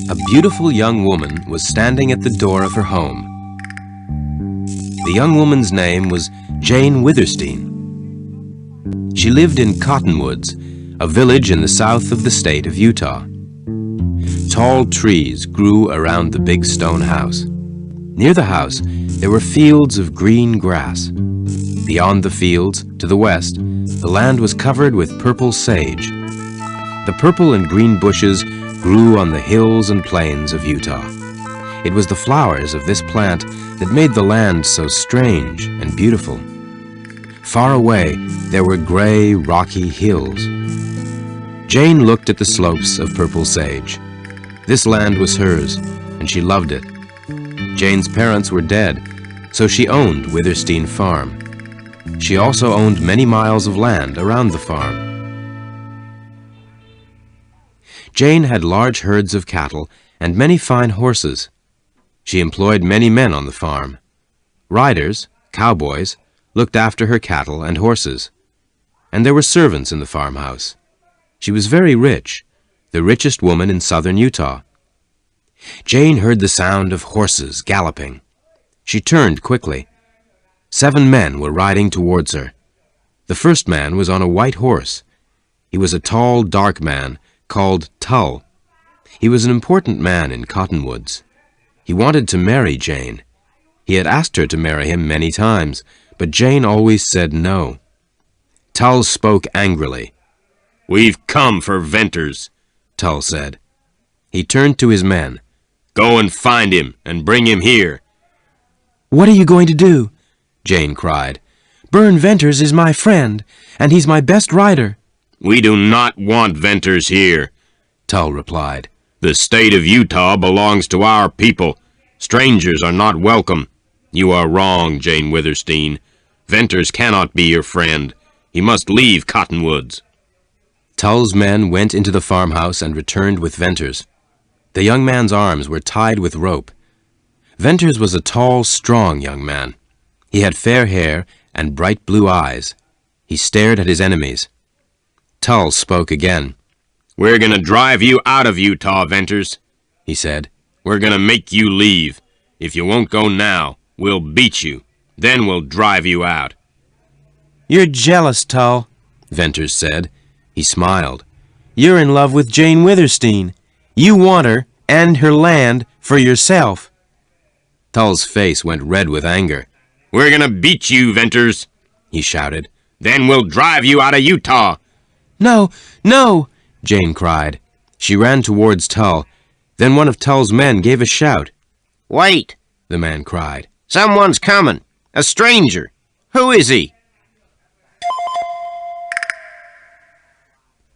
A beautiful young woman was standing at the door of her home. The young woman's name was Jane Withersteen. She lived in Cottonwoods, a village in the south of the state of Utah. Tall trees grew around the big stone house. Near the house, there were fields of green grass. Beyond the fields, to the west, the land was covered with purple sage. The purple and green bushes grew on the hills and plains of Utah. It was the flowers of this plant that made the land so strange and beautiful. Far away, there were gray, rocky hills. Jane looked at the slopes of purple sage. This land was hers, and she loved it. Jane's parents were dead, so she owned Withersteen Farm. She also owned many miles of land around the farm. Jane had large herds of cattle and many fine horses. She employed many men on the farm. Riders, cowboys, looked after her cattle and horses. And there were servants in the farmhouse. She was very rich, the richest woman in southern Utah. Jane heard the sound of horses galloping. She turned quickly. 7 men were riding towards her. The first man was on a white horse. He was a tall, dark man called Tull. He was an important man in Cottonwoods. He wanted to marry Jane. He had asked her to marry him many times, but Jane always said no. Tull spoke angrily. "We've come for Venters," Tull said. He turned to his men. "Go and find him and bring him here." "What are you going to do?" Jane cried. "Burn Venters is my friend, and he's my best rider." "We do not want Venters here," Tull replied. "The state of Utah belongs to our people. Strangers are not welcome. You are wrong, Jane Withersteen. Venters cannot be your friend. He must leave Cottonwoods." Tull's men went into the farmhouse and returned with Venters. The young man's arms were tied with rope. Venters was a tall, strong young man. He had fair hair and bright blue eyes. He stared at his enemies. Tull spoke again. "We're going to drive you out of Utah, Venters," he said. "We're going to make you leave. If you won't go now, we'll beat you. Then we'll drive you out." "You're jealous, Tull," Venters said. He smiled. "You're in love with Jane Withersteen. You want her and her land for yourself." Tull's face went red with anger. "We're going to beat you, Venters," he shouted. "Then we'll drive you out of Utah." "No, no!" Jane cried. She ran towards Tull. Then one of Tull's men gave a shout. "Wait!" the man cried. "Someone's coming. A stranger. Who is he?"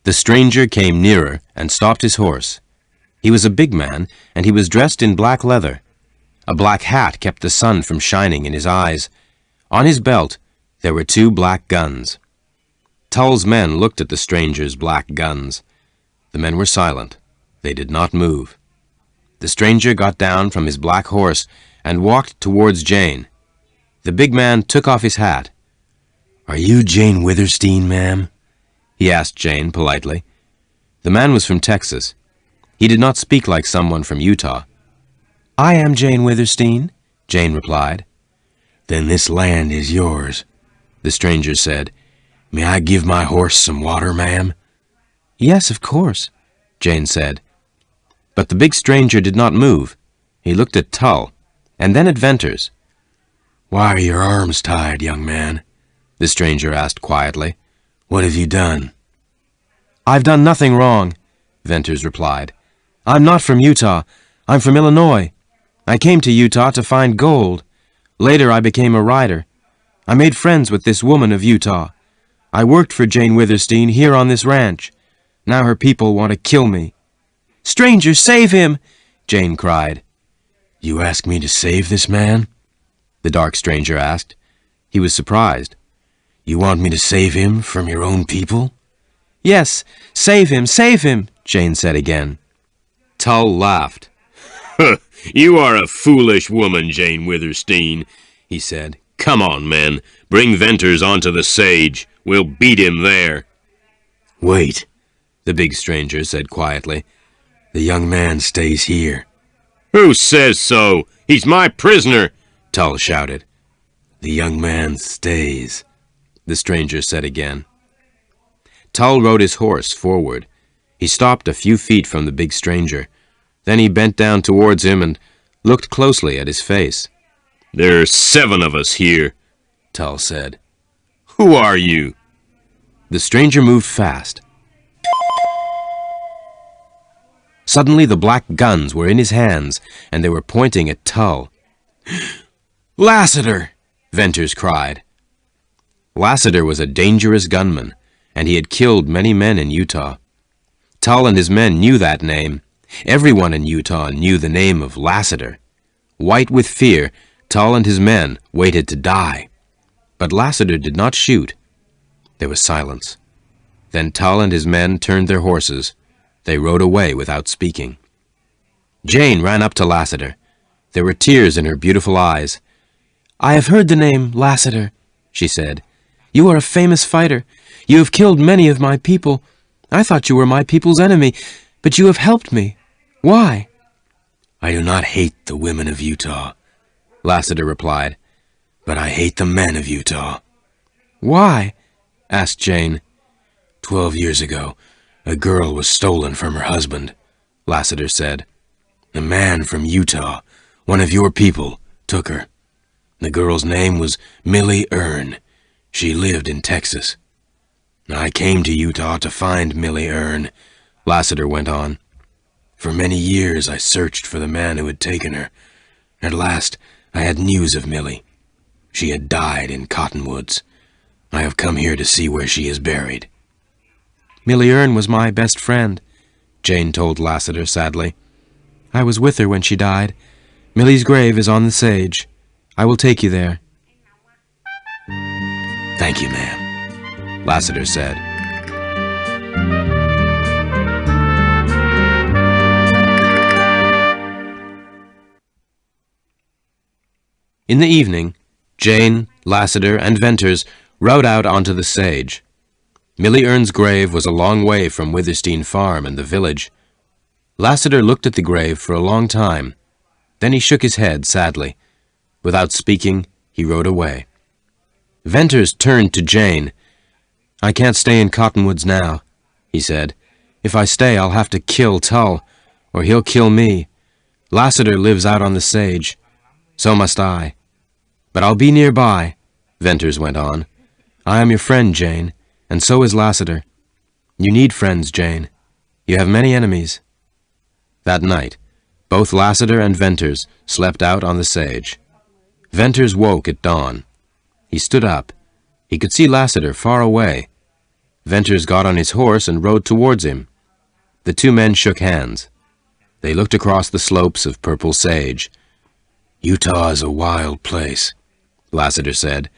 The stranger came nearer and stopped his horse. He was a big man, and he was dressed in black leather. A black hat kept the sun from shining in his eyes. On his belt, there were 2 black guns. Tull's men looked at the stranger's black guns. The men were silent. They did not move. The stranger got down from his black horse and walked towards Jane. The big man took off his hat. "Are you Jane Withersteen, ma'am?" he asked Jane politely. The man was from Texas. He did not speak like someone from Utah. "I am Jane Withersteen," Jane replied. "Then this land is yours," the stranger said. "May I give my horse some water, ma'am?" "Yes, of course," Jane said. But the big stranger did not move. He looked at Tull, and then at Venters. "Why are your arms tied, young man?" the stranger asked quietly. "What have you done?" "I've done nothing wrong," Venters replied. "I'm not from Utah. I'm from Illinois. I came to Utah to find gold. Later I became a rider. I made friends with this woman of Utah. I worked for Jane Withersteen here on this ranch. Now her people want to kill me." "Stranger, save him!" Jane cried. "You ask me to save this man?" the dark stranger asked. He was surprised. "You want me to save him from your own people?" "Yes, save him," Jane said again. Tull laughed. "You are a foolish woman, Jane Withersteen," he said. "Come on, men. Bring Venters onto the sage. We'll beat him there." "Wait," the big stranger said quietly. The young man stays here. Who says so? He's my prisoner, Tull shouted. The young man stays, the stranger said again. Tull rode his horse forward. He stopped a few feet from the big stranger. Then he bent down towards him and looked closely at his face. There's 7 of us here, Tull said. Who are you? The stranger moved fast. Suddenly the black guns were in his hands, and they were pointing at Tull. Lassiter! Venters cried. Lassiter was a dangerous gunman, and he had killed many men in Utah. Tull and his men knew that name. Everyone in Utah knew the name of Lassiter. White with fear, Tull and his men waited to die. But Lassiter did not shoot. There was silence. Then Tull and his men turned their horses. They rode away without speaking. Jane ran up to Lassiter. There were tears in her beautiful eyes. I have heard the name Lassiter, she said. You are a famous fighter. You have killed many of my people. I thought you were my people's enemy, but you have helped me. Why? I do not hate the women of Utah, Lassiter replied. but I hate the men of Utah. Why? Asked Jane. 12 years ago, a girl was stolen from her husband, Lassiter said. A man from Utah, one of your people, took her. The girl's name was Millie Earn. She lived in Texas. I came to Utah to find Millie Earn, Lassiter went on. For many years I searched for the man who had taken her. At last I had news of Millie. She had died in Cottonwoods. I have come here to see where she is buried. Millie Earn was my best friend, Jane told Lassiter sadly. I was with her when she died. Millie's grave is on the sage. I will take you there. Thank you, ma'am, Lassiter said. In the evening, Jane, Lassiter, and Venters rode out onto the sage. Millie Earn's grave was a long way from Witherstein Farm and the village. Lassiter looked at the grave for a long time. Then he shook his head sadly. Without speaking, he rode away. Venters turned to Jane. I can't stay in Cottonwoods now, he said. If I stay, I'll have to kill Tull, or he'll kill me. Lassiter lives out on the sage. So must I. But I'll be nearby, Venters went on. I am your friend, Jane, and so is Lassiter. You need friends, Jane. You have many enemies. That night, both Lassiter and Venters slept out on the sage. Venters woke at dawn. He stood up. He could see Lassiter far away. Venters got on his horse and rode towards him. The two men shook hands. They looked across the slopes of purple sage. Utah is a wild place, Lassiter said.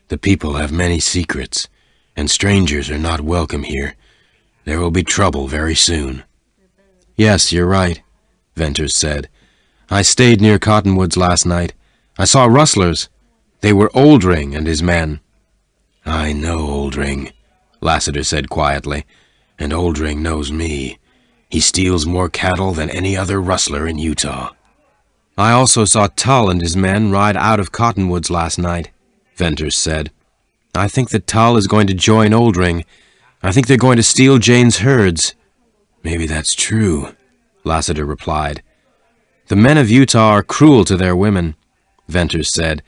The people have many secrets, and strangers are not welcome here. There will be trouble very soon. Yes, you're right, Venters said. I stayed near Cottonwoods last night. I saw rustlers. They were Oldring and his men. I know Oldring, Lassiter said quietly. And Oldring knows me. He steals more cattle than any other rustler in Utah. I also saw Tull and his men ride out of Cottonwoods last night, Venters said. I think that Tull is going to join Oldring. I think they're going to steal Jane's herds. Maybe that's true, Lassiter replied. The men of Utah are cruel to their women, Venters said.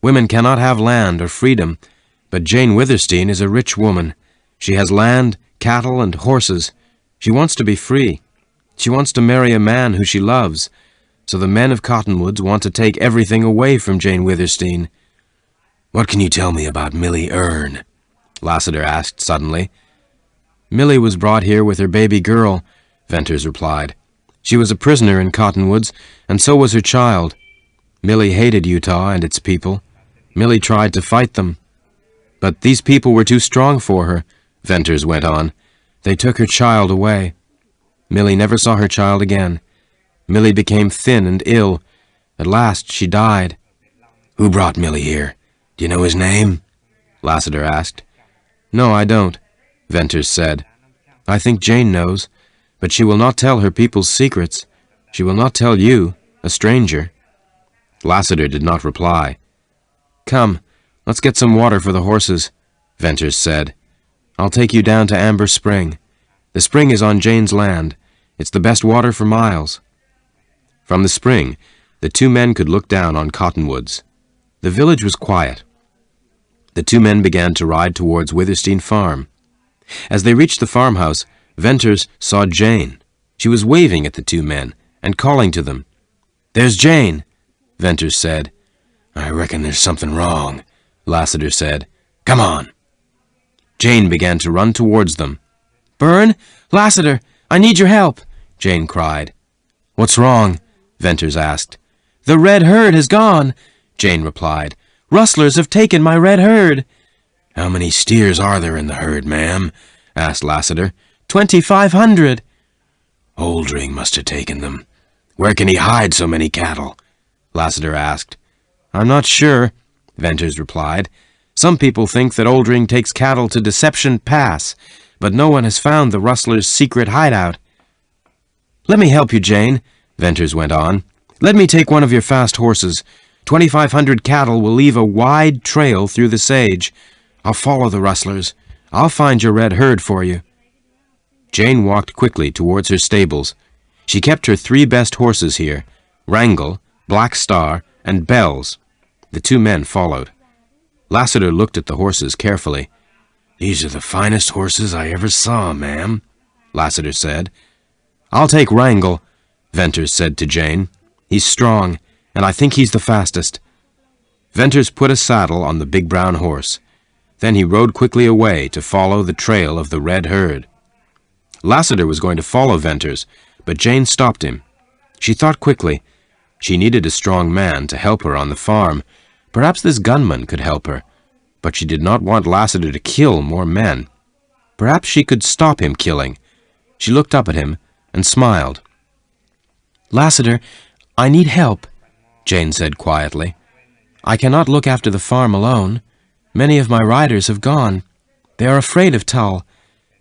Women cannot have land or freedom, but Jane Witherstein is a rich woman. She has land, cattle, and horses. She wants to be free. She wants to marry a man who she loves. So the men of Cottonwoods want to take everything away from Jane Witherstein. What can you tell me about Millie Earn? Lassiter asked suddenly. Millie was brought here with her baby girl, Venters replied. She was a prisoner in Cottonwoods, and so was her child. Millie hated Utah and its people. Millie tried to fight them. But these people were too strong for her, Venters went on. They took her child away. Millie never saw her child again. Millie became thin and ill. At last she died. Who brought Millie here? Do you know his name? Lassiter asked. No, I don't, Venters said. I think Jane knows, but she will not tell her people's secrets. She will not tell you, a stranger." Lassiter did not reply. "Come, let's get some water for the horses," Venters said. "I'll take you down to Amber Spring. The spring is on Jane's land. It's the best water for miles." From the spring, the two men could look down on Cottonwoods. The village was quiet. The two men began to ride towards Withersteen Farm. As they reached the farmhouse, Venters saw Jane. She was waving at the two men and calling to them. "There's Jane," Venters said. "I reckon there's something wrong," Lassiter said. "Come on." Jane began to run towards them. "Byrne, Lassiter, I need your help," Jane cried. "What's wrong?" Venters asked. "The red herd has gone," Jane replied. "Rustlers have taken my red herd." "How many steers are there in the herd, ma'am?" asked Lassiter. 2,500. "Oldring must have taken them. Where can he hide so many cattle?" Lassiter asked. "I'm not sure," Venters replied. "Some people think that Oldring takes cattle to Deception Pass, but no one has found the rustlers' secret hideout." "Let me help you, Jane," Venters went on. "Let me take one of your fast horses. 2,500 cattle will leave a wide trail through the sage. I'll follow the rustlers. I'll find your red herd for you." Jane walked quickly towards her stables. She kept her 3 best horses here, Wrangle, Black Star, and Bells. The two men followed. Lassiter looked at the horses carefully. "These are the finest horses I ever saw, ma'am," Lassiter said. "I'll take Wrangle," Venters said to Jane. "He's strong, and I think he's the fastest." Venters put a saddle on the big brown horse. Then he rode quickly away to follow the trail of the red herd. Lassiter was going to follow Venters, but Jane stopped him. She thought quickly. She needed a strong man to help her on the farm. Perhaps this gunman could help her, but she did not want Lassiter to kill more men. Perhaps she could stop him killing. She looked up at him and smiled. "Lassiter, I need help," Jane said quietly. "I cannot look after the farm alone. Many of my riders have gone. They are afraid of Tull.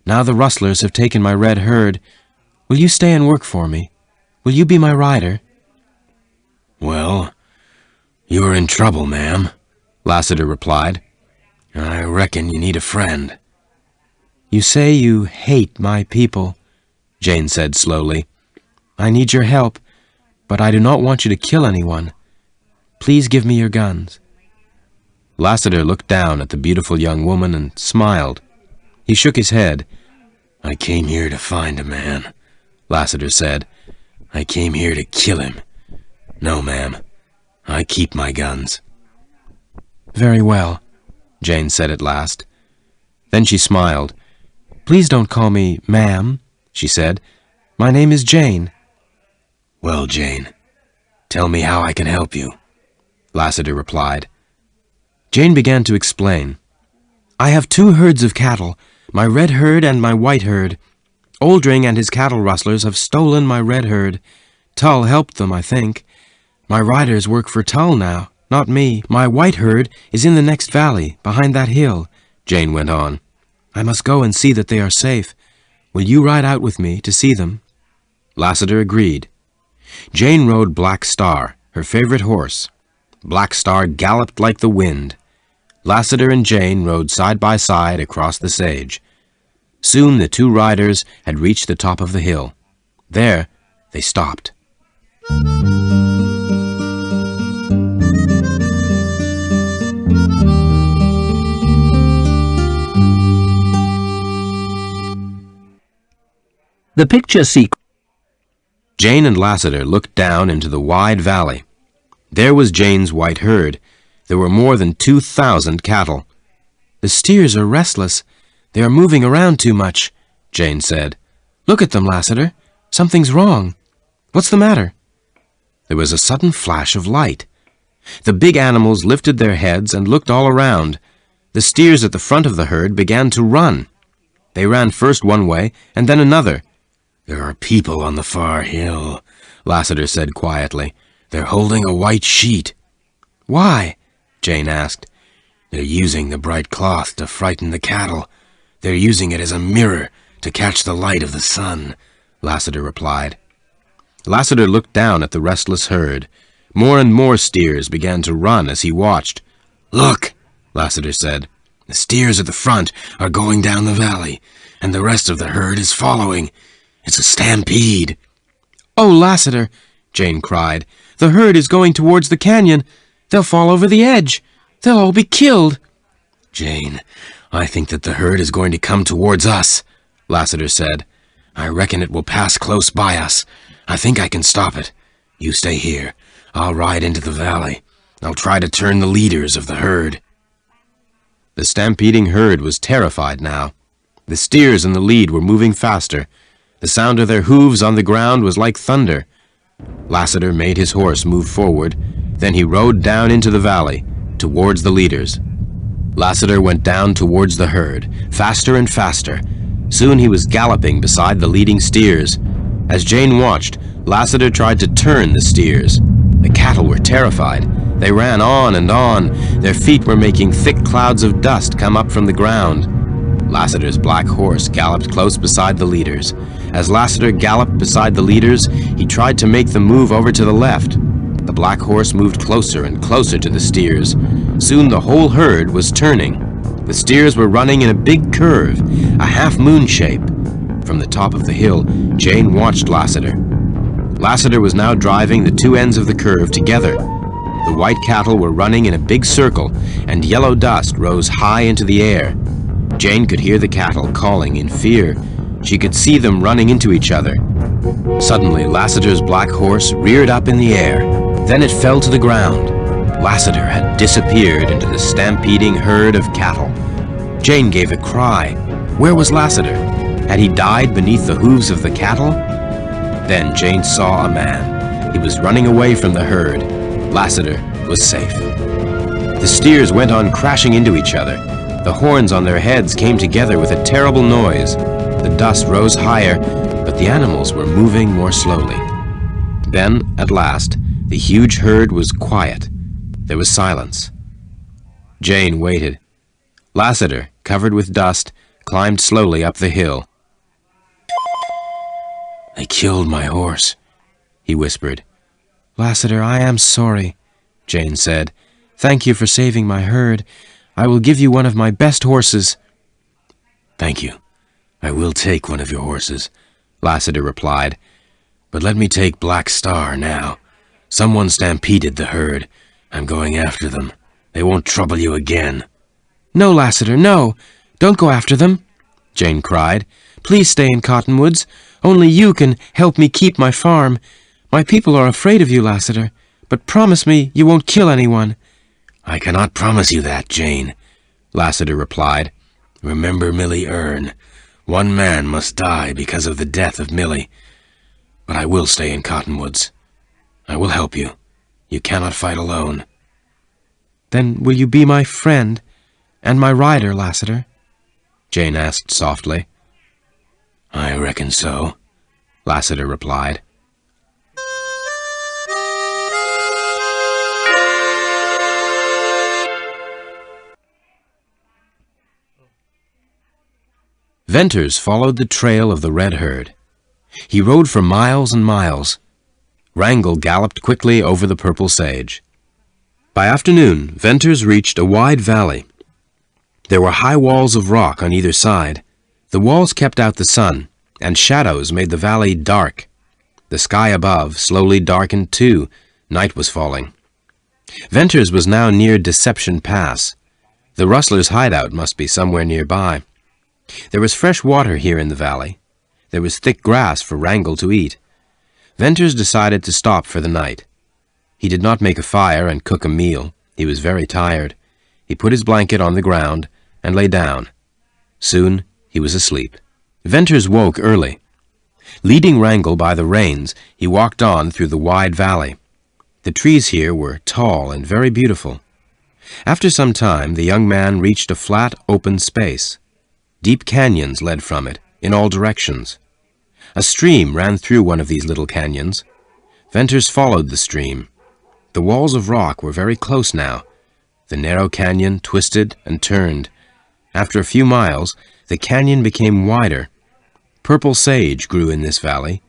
Now the rustlers have taken my red herd. Will you stay and work for me? Will you be my rider?" "Well, you're in trouble, ma'am," Lassiter replied. "I reckon you need a friend." "You say you hate my people," Jane said slowly. "I need your help, but I do not want you to kill anyone. Please give me your guns." Lassiter looked down at the beautiful young woman and smiled. He shook his head. "I came here to find a man," Lassiter said. "I came here to kill him. No, ma'am. I keep my guns." "Very well," Jane said at last. Then she smiled. "Please don't call me ma'am," she said. "My name is Jane." "Well, Jane, tell me how I can help you," Lassiter replied. Jane began to explain. "I have 2 herds of cattle, my red herd and my white herd. Oldring and his cattle rustlers have stolen my red herd. Tull helped them, I think. My riders work for Tull now, not me. My white herd is in the next valley, behind that hill," Jane went on. "I must go and see that they are safe. Will you ride out with me to see them?" Lassiter agreed. Jane rode Black Star, her favorite horse. Black Star galloped like the wind. Lassiter and Jane rode side by side across the sage. Soon the 2 riders had reached the top of the hill. There, they stopped. The picture sequence. Jane and Lassiter looked down into the wide valley. There was Jane's white herd. There were more than 2,000 cattle. "The steers are restless. They are moving around too much," Jane said. "Look at them, Lassiter. Something's wrong. What's the matter?" There was a sudden flash of light. The big animals lifted their heads and looked all around. The steers at the front of the herd began to run. They ran first one way and then another. "There are people on the far hill," Lassiter said quietly. "They're holding a white sheet." "Why?" Jane asked. "They're using the bright cloth to frighten the cattle. They're using it as a mirror to catch the light of the sun," Lassiter replied. Lassiter looked down at the restless herd. More and more steers began to run as he watched. "Look," Lassiter said. "The steers at the front are going down the valley, and the rest of the herd is following. It's a stampede." "Oh, Lassiter," Jane cried, "the herd is going towards the canyon. They'll fall over the edge. They'll all be killed." "Jane, I think that the herd is going to come towards us," Lassiter said. "I reckon it will pass close by us. I think I can stop it. You stay here. I'll ride into the valley. I'll try to turn the leaders of the herd." The stampeding herd was terrified now. The steers in the lead were moving faster. The sound of their hooves on the ground was like thunder. Lassiter made his horse move forward. Then he rode down into the valley, towards the leaders. Lassiter went down towards the herd, faster and faster. Soon he was galloping beside the leading steers. As Jane watched, Lassiter tried to turn the steers. The cattle were terrified. They ran on and on. Their feet were making thick clouds of dust come up from the ground. Lassiter's black horse galloped close beside the leaders. As Lassiter galloped beside the leaders, he tried to make them move over to the left. The black horse moved closer and closer to the steers. Soon the whole herd was turning. The steers were running in a big curve, a half-moon shape. From the top of the hill, Jane watched Lassiter. Lassiter was now driving the two ends of the curve together. The white cattle were running in a big circle, and yellow dust rose high into the air. Jane could hear the cattle calling in fear. She could see them running into each other. Suddenly, Lassiter's black horse reared up in the air. Then it fell to the ground. Lassiter had disappeared into the stampeding herd of cattle. Jane gave a cry. Where was Lassiter? Had he died beneath the hooves of the cattle? Then Jane saw a man. He was running away from the herd. Lassiter was safe. The steers went on crashing into each other. The horns on their heads came together with a terrible noise. The dust rose higher, but the animals were moving more slowly. Then, at last, the huge herd was quiet. There was silence. Jane waited. Lassiter, covered with dust, climbed slowly up the hill. "They killed my horse," he whispered. "Lassiter, I am sorry," Jane said. "Thank you for saving my herd. I will give you one of my best horses." "Thank you. I will take one of your horses," Lassiter replied. "But let me take Black Star now. Someone stampeded the herd. I'm going after them. They won't trouble you again." "No, Lassiter, no. Don't go after them," Jane cried. "Please stay in Cottonwoods. Only you can help me keep my farm. My people are afraid of you, Lassiter, but promise me you won't kill anyone." "I cannot promise you that, Jane," Lassiter replied. "Remember Millie Erne. One man must die because of the death of Millie. But I will stay in Cottonwoods. I will help you. You cannot fight alone." "Then will you be my friend and my rider, Lassiter?" Jane asked softly. "I reckon so," Lassiter replied. Venters followed the trail of the red herd. He rode for miles and miles. Wrangel galloped quickly over the purple sage. By afternoon, Venters reached a wide valley. There were high walls of rock on either side. The walls kept out the sun, and shadows made the valley dark. The sky above slowly darkened too. Night was falling. Venters was now near Deception Pass. The rustlers' hideout must be somewhere nearby. There was fresh water here in the valley. There was thick grass for Wrangel to eat. Venters decided to stop for the night. He did not make a fire and cook a meal. He was very tired. He put his blanket on the ground and lay down. Soon he was asleep. Venters woke early. Leading Wrangel by the reins, he walked on through the wide valley. The trees here were tall and very beautiful. After some time, the young man reached a flat, open space. Deep canyons led from it, in all directions. A stream ran through one of these little canyons. Venters followed the stream. The walls of rock were very close now. The narrow canyon twisted and turned. After a few miles, the canyon became wider. Purple sage grew in this valley.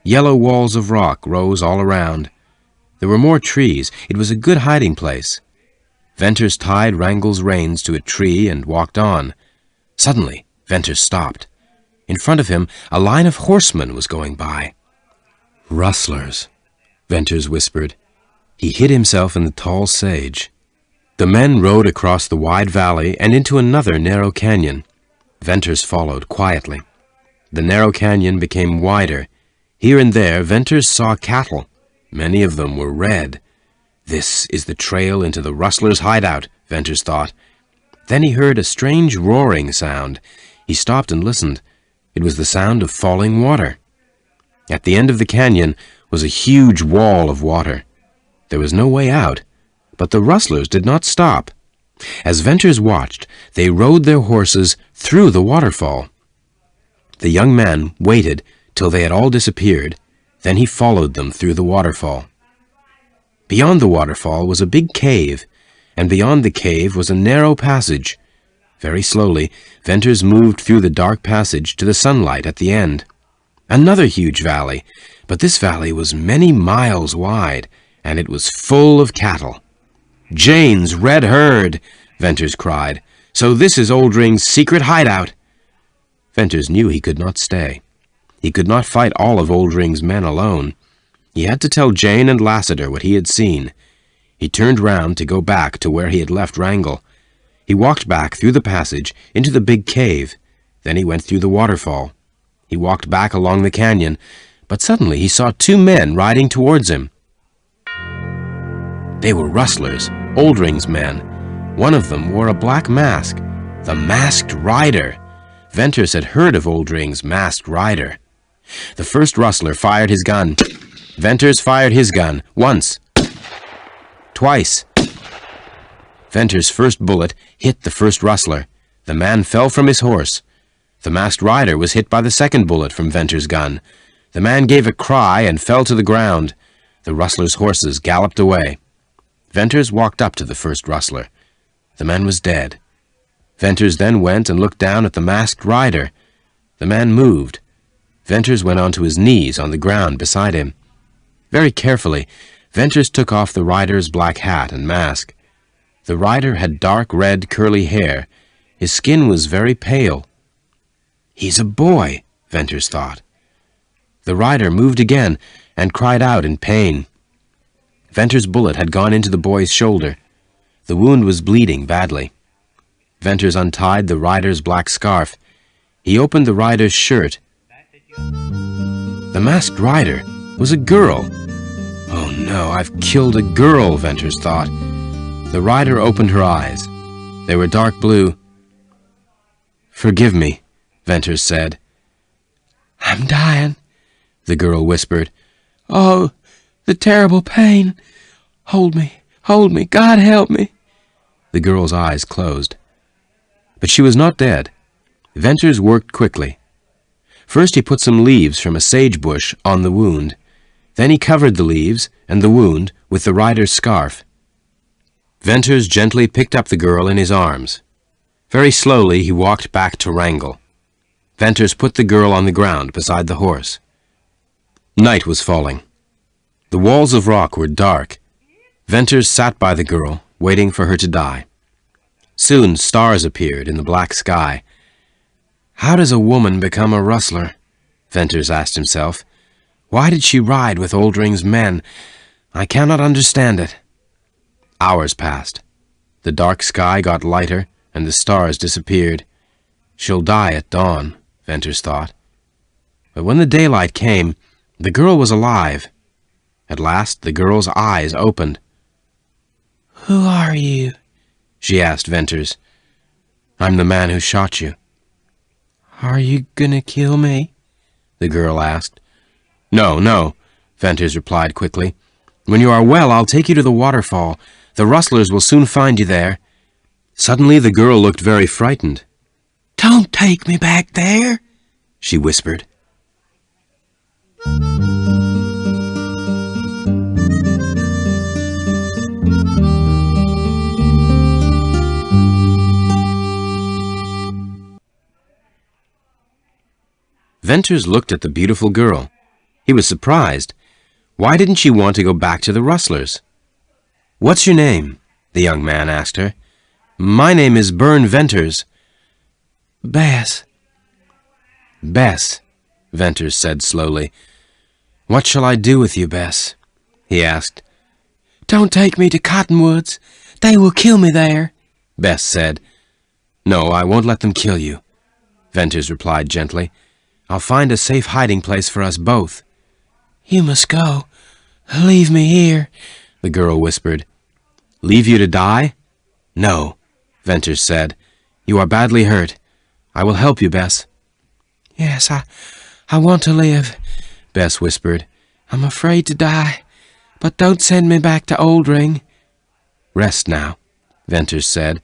Yellow walls of rock rose all around. There were more trees. It was a good hiding place. Venters tied Wrangle's reins to a tree and walked on. Suddenly, Venters stopped. In front of him, a line of horsemen was going by. "Rustlers," Venters whispered. He hid himself in the tall sage. The men rode across the wide valley and into another narrow canyon. Venters followed quietly. The narrow canyon became wider. Here and there, Venters saw cattle. Many of them were red. This is the trail into the rustlers' hideout, Venters thought. Then he heard a strange roaring sound. He stopped and listened. It was the sound of falling water. At the end of the canyon was a huge wall of water. There was no way out, but the rustlers did not stop. As Venters watched, they rode their horses through the waterfall. The young man waited till they had all disappeared. Then he followed them through the waterfall. Beyond the waterfall was a big cave, and beyond the cave was a narrow passage. Very slowly, Venters moved through the dark passage to the sunlight at the end. Another huge valley, but this valley was many miles wide, and it was full of cattle. "Jane's red herd," Venters cried. "So this is Oldring's secret hideout." Venters knew he could not stay. He could not fight all of Oldring's men alone. He had to tell Jane and Lassiter what he had seen. He turned round to go back to where he had left Wrangle. He walked back through the passage into the big cave. Then he went through the waterfall. He walked back along the canyon, but suddenly he saw two men riding towards him. They were rustlers, Oldring's men. One of them wore a black mask, the Masked Rider. Venters had heard of Oldring's Masked Rider. The first rustler fired his gun. Venters fired his gun, once, twice. Venters' first bullet hit the first rustler. The man fell from his horse. The Masked Rider was hit by the second bullet from Venters' gun. The man gave a cry and fell to the ground. The rustlers' horses galloped away. Venters walked up to the first rustler. The man was dead. Venters then went and looked down at the Masked Rider. The man moved. Venters went onto his knees on the ground beside him. Very carefully, Venters took off the rider's black hat and mask. The rider had dark red curly hair. His skin was very pale. "He's a boy," Venters thought. The rider moved again and cried out in pain. Venters' bullet had gone into the boy's shoulder. The wound was bleeding badly. Venters untied the rider's black scarf. He opened the rider's shirt. The Masked Rider was a girl. "Oh no, I've killed a girl," Venters thought. The rider opened her eyes. They were dark blue. "Forgive me," Venters said. "I'm dying," the girl whispered. "Oh, the terrible pain. Hold me, God help me." The girl's eyes closed. But she was not dead. Venters worked quickly. First he put some leaves from a sage bush on the wound. Then he covered the leaves and the wound with the rider's scarf. Venters gently picked up the girl in his arms. Very slowly he walked back to Wrangle. Venters put the girl on the ground beside the horse. Night was falling. The walls of rock were dark. Venters sat by the girl, waiting for her to die. Soon stars appeared in the black sky. How does a woman become a rustler? Venters asked himself. Why did she ride with Oldring's men? I cannot understand it. Hours passed. The dark sky got lighter, and the stars disappeared. She'll die at dawn, Venters thought. But when the daylight came, the girl was alive. At last the girl's eyes opened. "Who are you?" she asked Venters. "I'm the man who shot you." "Are you gonna kill me?" the girl asked. "No, no," Venters replied quickly. "When you are well, I'll take you to the waterfall. The rustlers will soon find you there." Suddenly the girl looked very frightened. "Don't take me back there," she whispered. Venters looked at the beautiful girl. He was surprised. Why didn't she want to go back to the rustlers? "What's your name?" the young man asked her. "My name is Bern Venters." "Bess." "Bess," Venters said slowly. "What shall I do with you, Bess?" he asked. "Don't take me to Cottonwoods. They will kill me there," Bess said. "No, I won't let them kill you," Venters replied gently. "I'll find a safe hiding place for us both." "You must go. Leave me here," the girl whispered. "Leave you to die?" "No," Venters said. "You are badly hurt. I will help you, Bess." "Yes, I want to live," Bess whispered. "I'm afraid to die, but don't send me back to Oldring." "Rest now," Venters said.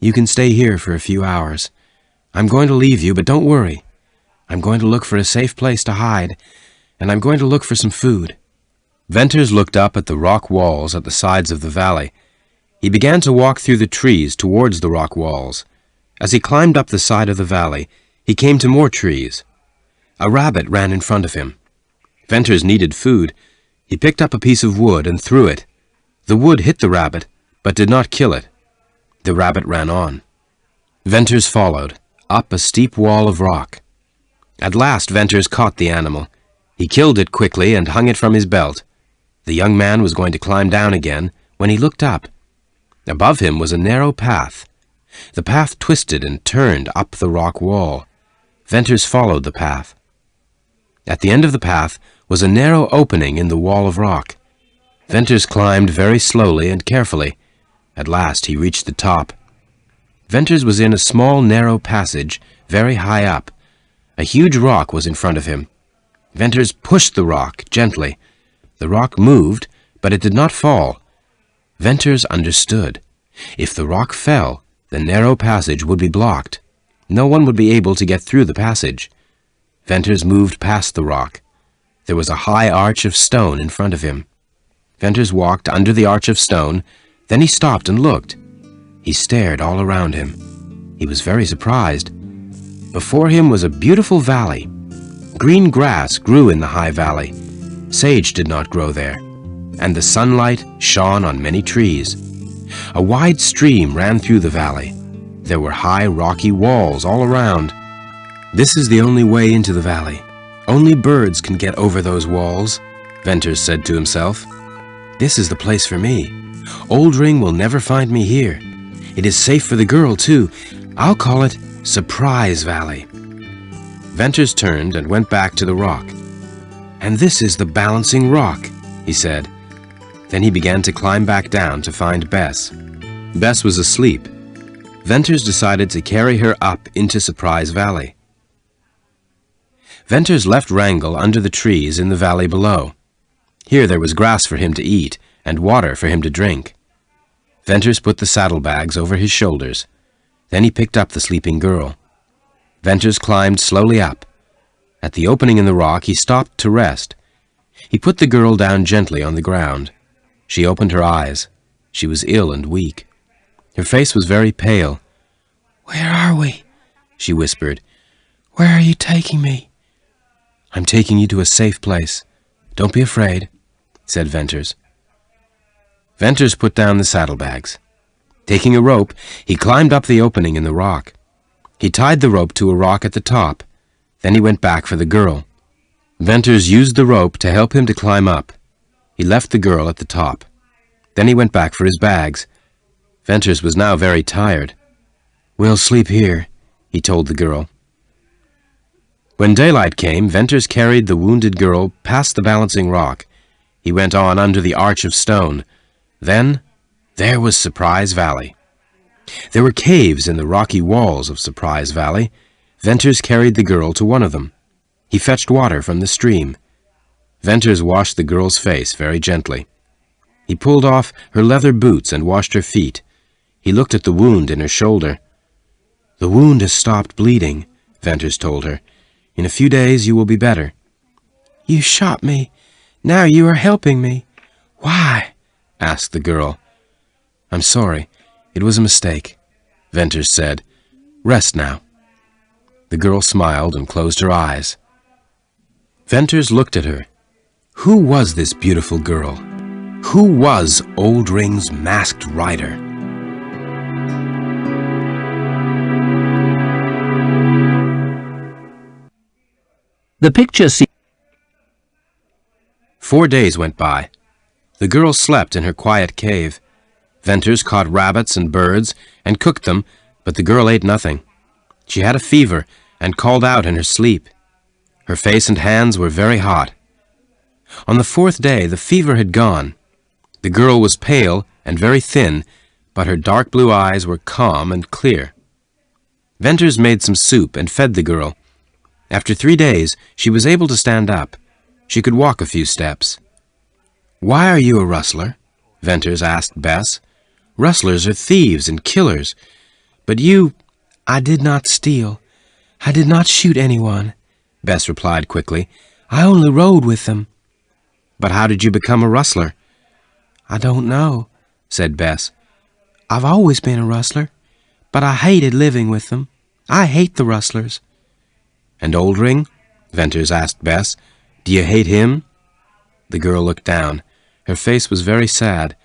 "You can stay here for a few hours. I'm going to leave you, but don't worry. I'm going to look for a safe place to hide, and I'm going to look for some food." Venters looked up at the rock walls at the sides of the valley. He began to walk through the trees towards the rock walls. As he climbed up the side of the valley, he came to more trees. A rabbit ran in front of him. Venters needed food. He picked up a piece of wood and threw it. The wood hit the rabbit, but did not kill it. The rabbit ran on. Venters followed, up a steep wall of rock. At last Venters caught the animal. He killed it quickly and hung it from his belt. The young man was going to climb down again when he looked up. Above him was a narrow path. The path twisted and turned up the rock wall. Venters followed the path. At the end of the path was a narrow opening in the wall of rock. Venters climbed very slowly and carefully. At last he reached the top. Venters was in a small narrow passage very high up. A huge rock was in front of him. Venters pushed the rock gently. The rock moved, but it did not fall. Venters understood. If the rock fell, the narrow passage would be blocked. No one would be able to get through the passage. Venters moved past the rock. There was a high arch of stone in front of him. Venters walked under the arch of stone. Then he stopped and looked. He stared all around him. He was very surprised. Before him was a beautiful valley. Green grass grew in the high valley. Sage did not grow there, and the sunlight shone on many trees. A wide stream ran through the valley. There were high rocky walls all around. "This is the only way into the valley. Only birds can get over those walls," Venters said to himself. "This is the place for me. Oldring will never find me here. It is safe for the girl, too. I'll call it Surprise Valley." Venters turned and went back to the rock. "And this is the Balancing Rock," he said. Then he began to climb back down to find Bess. Bess was asleep. Venters decided to carry her up into Surprise Valley. Venters left Wrangel under the trees in the valley below. Here there was grass for him to eat and water for him to drink. Venters put the saddlebags over his shoulders. Then he picked up the sleeping girl. Venters climbed slowly up. At the opening in the rock, he stopped to rest. He put the girl down gently on the ground. She opened her eyes. She was ill and weak. Her face was very pale. "Where are we?" she whispered. "Where are you taking me?" "I'm taking you to a safe place. Don't be afraid," said Venters. Venters put down the saddlebags. Taking a rope, he climbed up the opening in the rock. He tied the rope to a rock at the top. Then he went back for the girl. Venters used the rope to help him to climb up. He left the girl at the top. Then he went back for his bags. Venters was now very tired. "We'll sleep here," he told the girl. When daylight came, Venters carried the wounded girl past the Balancing Rock. He went on under the arch of stone. Then, there was Surprise Valley. There were caves in the rocky walls of Surprise Valley. Venters carried the girl to one of them. He fetched water from the stream. Venters washed the girl's face very gently. He pulled off her leather boots and washed her feet. He looked at the wound in her shoulder. "The wound has stopped bleeding," Venters told her. "In a few days you will be better." "You shot me. Now you are helping me. Why?" asked the girl. "I'm sorry. It was a mistake," Venters said. "Rest now." The girl smiled and closed her eyes. Venters looked at her. Who was this beautiful girl? Who was Oldring's masked rider? The picture scene. 4 days went by. The girl slept in her quiet cave. Venters caught rabbits and birds and cooked them, but the girl ate nothing. She had a fever and called out in her sleep. Her face and hands were very hot. On the 4th day, the fever had gone. The girl was pale and very thin, but her dark blue eyes were calm and clear. Venters made some soup and fed the girl. After 3 days, she was able to stand up. She could walk a few steps. "Why are you a rustler?" Venters asked Bess. "Rustlers are thieves and killers. But you—" "I did not steal. I did not shoot anyone," Bess replied quickly. "I only rode with them." "But how did you become a rustler?" "I don't know," said Bess. "I've always been a rustler, but I hated living with them. I hate the rustlers." "And Oldring?" Venters asked Bess. "Do you hate him?" The girl looked down. Her face was very sad.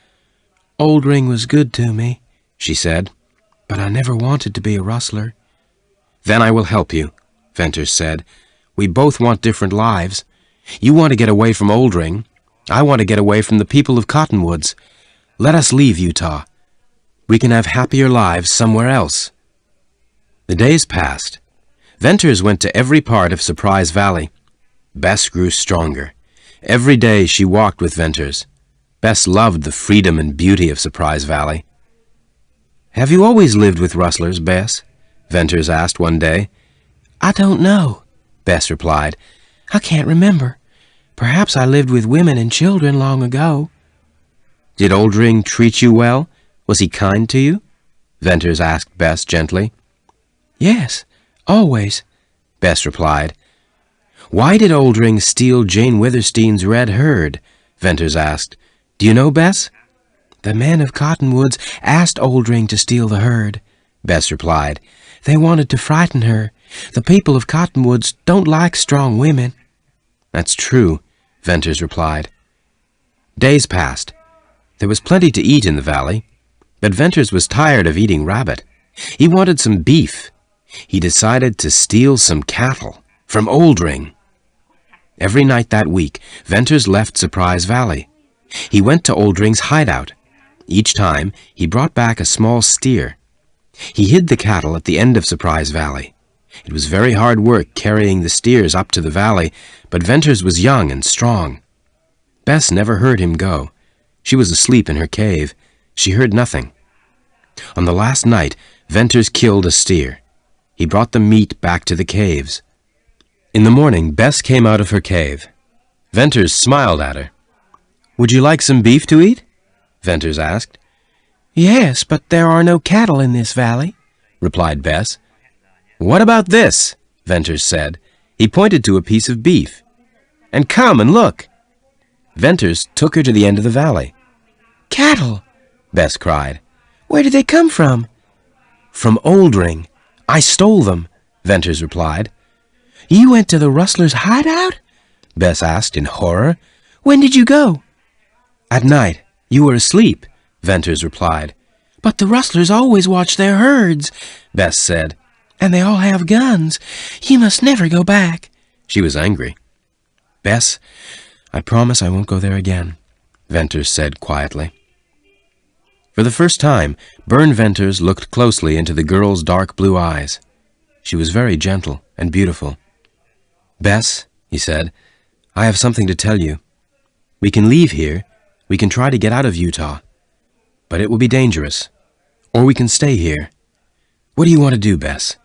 "Oldring was good to me," she said, "but I never wanted to be a rustler." "Then I will help you," Venters said. "We both want different lives. You want to get away from Oldring. I want to get away from the people of Cottonwoods. Let us leave Utah. We can have happier lives somewhere else." The days passed. Venters went to every part of Surprise Valley. Bess grew stronger. Every day she walked with Venters. Bess loved the freedom and beauty of Surprise Valley. "Have you always lived with rustlers, Bess?" Venters asked one day. "I don't know," Bess replied. "I can't remember. Perhaps I lived with women and children long ago." "Did Oldring treat you well? Was he kind to you?" Venters asked Bess gently. "Yes, always," Bess replied. "Why did Oldring steal Jane Withersteen's red herd?" Venters asked. "Do you know, Bess?" "The men of Cottonwoods asked Oldring to steal the herd," Bess replied. "They wanted to frighten her. The people of Cottonwoods don't like strong women." "That's true," Venters replied. Days passed. There was plenty to eat in the valley, but Venters was tired of eating rabbit. He wanted some beef. He decided to steal some cattle from Oldring. Every night that week, Venters left Surprise Valley. He went to Oldring's hideout. Each time, he brought back a small steer. He hid the cattle at the end of Surprise Valley. It was very hard work carrying the steers up to the valley, but Venters was young and strong. Bess never heard him go. She was asleep in her cave. She heard nothing. On the last night, Venters killed a steer. He brought the meat back to the caves. In the morning, Bess came out of her cave. Venters smiled at her. "Would you like some beef to eat?" Venters asked. "Yes, but there are no cattle in this valley," replied Bess. "What about this?" Venters said. He pointed to a piece of beef. "And come and look." Venters took her to the end of the valley. "Cattle!" Bess cried. "Where did they come from?" "From Oldring. I stole them," Venters replied. "You went to the rustler's hideout?" Bess asked in horror. "When did you go?" "At night. You were asleep," Venters replied. "But the rustlers always watch their herds," Bess said. "And they all have guns. You must never go back." She was angry. "Bess, I promise I won't go there again," Venters said quietly. For the first time, Bern Venters looked closely into the girl's dark blue eyes. She was very gentle and beautiful. "Bess," he said, "I have something to tell you. We can leave here. We can try to get out of Utah. But it will be dangerous. Or we can stay here. What do you want to do, Bess?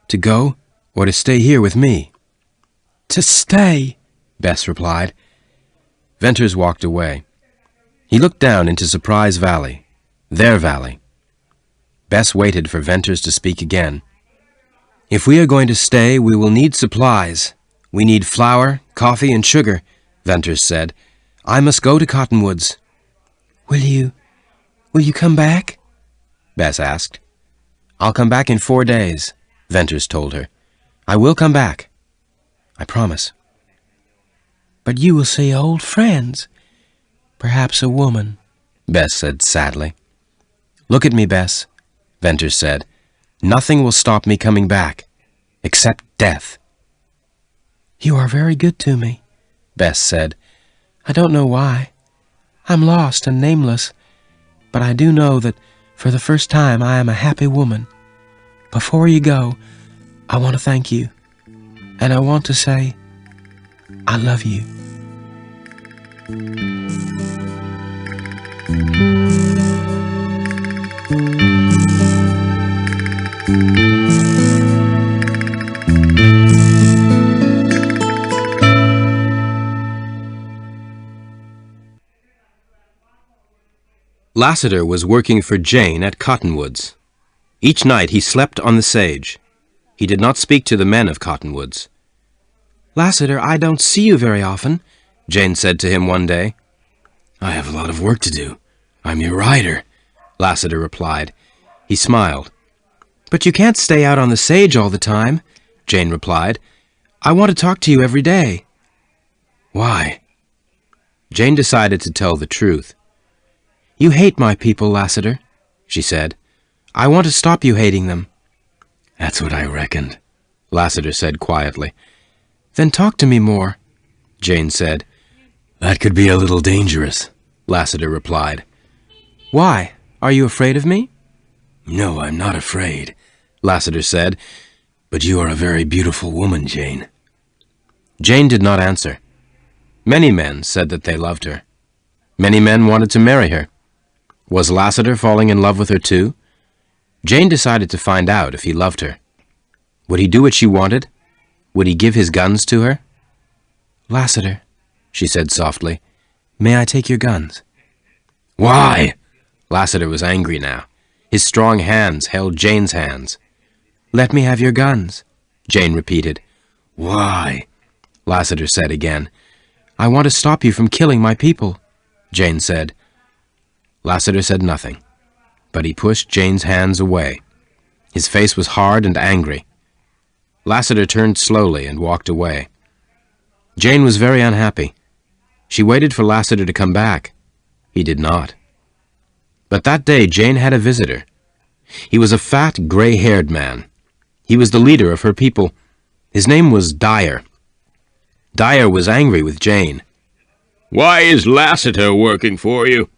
To go or to stay here with me?" "To stay," Bess replied. Venters walked away. He looked down into Surprise Valley, their valley. Bess waited for Venters to speak again. "If we are going to stay, we will need supplies. We need flour, coffee, and sugar," Venters said. "I must go to Cottonwoods." Will you come back?" Bess asked. "I'll come back in 4 days," Venters told her. "I will come back. I promise." But you will see old friends. Perhaps a woman, Bess said sadly. Look at me, Bess, Venters said. Nothing will stop me coming back, except death. You are very good to me, Bess said. I don't know why. I'm lost and nameless, but I do know that for the first time I am a happy woman. Before you go, I want to thank you, and I want to say, I love you. Lassiter was working for Jane at Cottonwoods. Each night he slept on the sage. He did not speak to the men of Cottonwoods. Lassiter, I don't see you very often, Jane said to him one day. I have a lot of work to do. I'm your rider, Lassiter replied. He smiled. But you can't stay out on the sage all the time, Jane replied. I want to talk to you every day. Why? Jane decided to tell the truth. You hate my people, Lassiter, she said. I want to stop you hating them. That's what I reckoned, Lassiter said quietly. Then talk to me more, Jane said. That could be a little dangerous, Lassiter replied. Why? Are you afraid of me? No, I'm not afraid, Lassiter said. But you are a very beautiful woman, Jane. Jane did not answer. Many men said that they loved her. Many men wanted to marry her. Was Lassiter falling in love with her too? Jane decided to find out if he loved her. Would he do what she wanted? Would he give his guns to her? Lassiter, she said softly, may I take your guns? Why? Lassiter was angry now. His strong hands held Jane's hands. Let me have your guns, Jane repeated. Why? Lassiter said again. I want to stop you from killing my people, Jane said. Lassiter said nothing, but he pushed Jane's hands away. His face was hard and angry. Lassiter turned slowly and walked away. Jane was very unhappy. She waited for Lassiter to come back. He did not. But that day Jane had a visitor. He was a fat, gray-haired man. He was the leader of her people. His name was Dyer. Dyer was angry with Jane. Why is Lassiter working for you?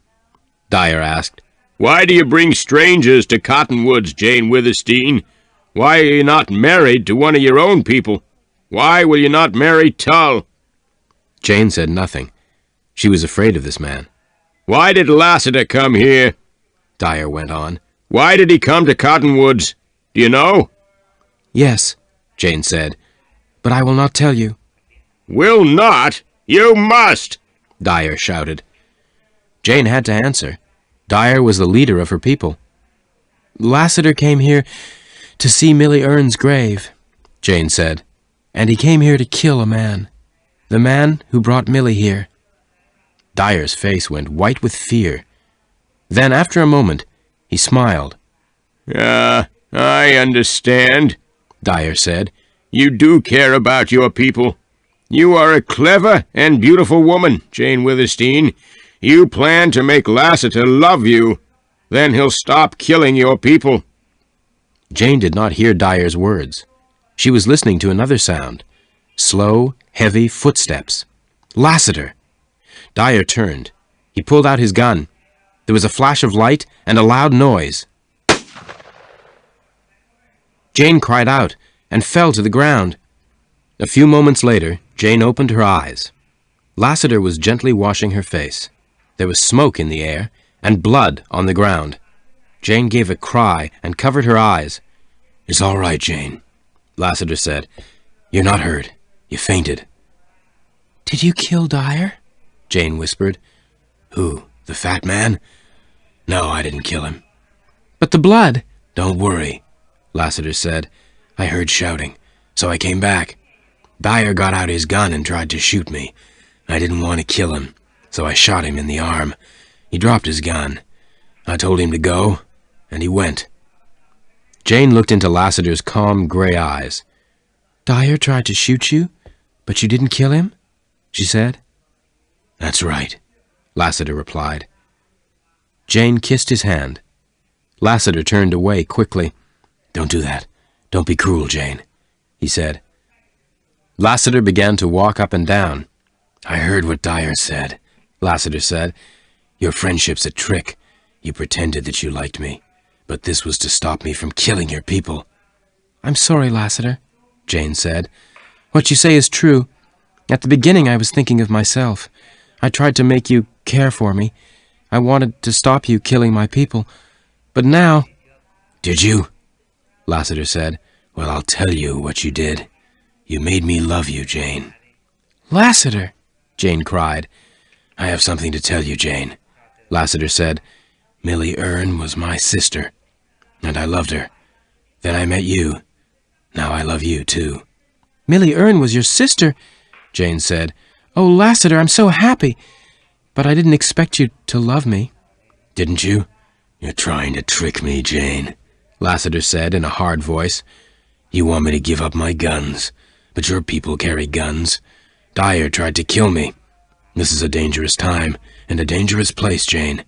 Dyer asked. Why do you bring strangers to Cottonwoods, Jane Withersteen? Why are you not married to one of your own people? Why will you not marry Tull? Jane said nothing. She was afraid of this man. Why did Lassiter come here? Dyer went on. Why did he come to Cottonwoods? Do you know? Yes, Jane said. But I will not tell you. Will not? You must! Dyer shouted. Jane had to answer. Dyer was the leader of her people. Lassiter came here to see Millie Earn's grave, Jane said. And he came here to kill a man. The man who brought Millie here. Dyer's face went white with fear. Then, after a moment, he smiled. I understand, Dyer said. You do care about your people. You are a clever and beautiful woman, Jane Withersteen. You plan to make Lassiter love you. Then he'll stop killing your people. Jane did not hear Dyer's words. She was listening to another sound. Slow, heavy footsteps. Lassiter! Dyer turned. He pulled out his gun. There was a flash of light and a loud noise. Jane cried out and fell to the ground. A few moments later, Jane opened her eyes. Lassiter was gently washing her face. There was smoke in the air and blood on the ground. Jane gave a cry and covered her eyes. It's all right, Jane, Lassiter said. You're not hurt. You fainted. Did you kill Dyer? Jane whispered. Who? The fat man? No, I didn't kill him. But the blood. Don't worry, Lassiter said. I heard shouting, so I came back. Dyer got out his gun and tried to shoot me. I didn't want to kill him, so I shot him in the arm. He dropped his gun. I told him to go, and he went. Jane looked into Lassiter's calm gray eyes. Dyer tried to shoot you, but you didn't kill him? she said. That's right, Lassiter replied. Jane kissed his hand. Lassiter turned away quickly. Don't do that. Don't be cruel, Jane, he said. Lassiter began to walk up and down. I heard what Dyer said, Lassiter said. Your friendship's a trick. You pretended that you liked me, but this was to stop me from killing your people. I'm sorry, Lassiter, Jane said. What you say is true. At the beginning I was thinking of myself. I tried to make you care for me. I wanted to stop you killing my people. But now... Did you? Lassiter said. Well, I'll tell you what you did. You made me love you, Jane. Lassiter, Jane cried. I have something to tell you, Jane, Lassiter said. Millie Earn was my sister, and I loved her. Then I met you. Now I love you, too. Millie Earn was your sister, Jane said. Oh, Lassiter, I'm so happy. But I didn't expect you to love me. Didn't you? You're trying to trick me, Jane, Lassiter said in a hard voice. You want me to give up my guns, but your people carry guns. Dyer tried to kill me. This is a dangerous time and a dangerous place, Jane.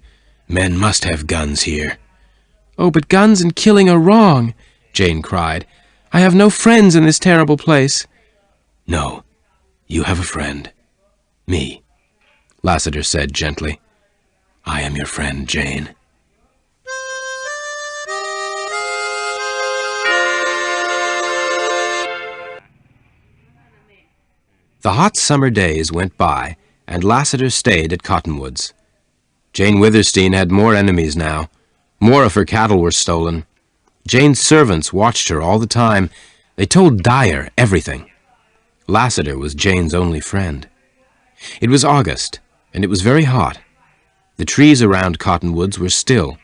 Men must have guns here. Oh, but guns and killing are wrong, Jane cried. I have no friends in this terrible place. No, you have a friend. Me, Lassiter said gently. I am your friend, Jane. The hot summer days went by, and Lassiter stayed at Cottonwoods. Jane Withersteen had more enemies now. More of her cattle were stolen. Jane's servants watched her all the time. They told Dyer everything. Lassiter was Jane's only friend. It was August, and it was very hot. The trees around Cottonwoods were still.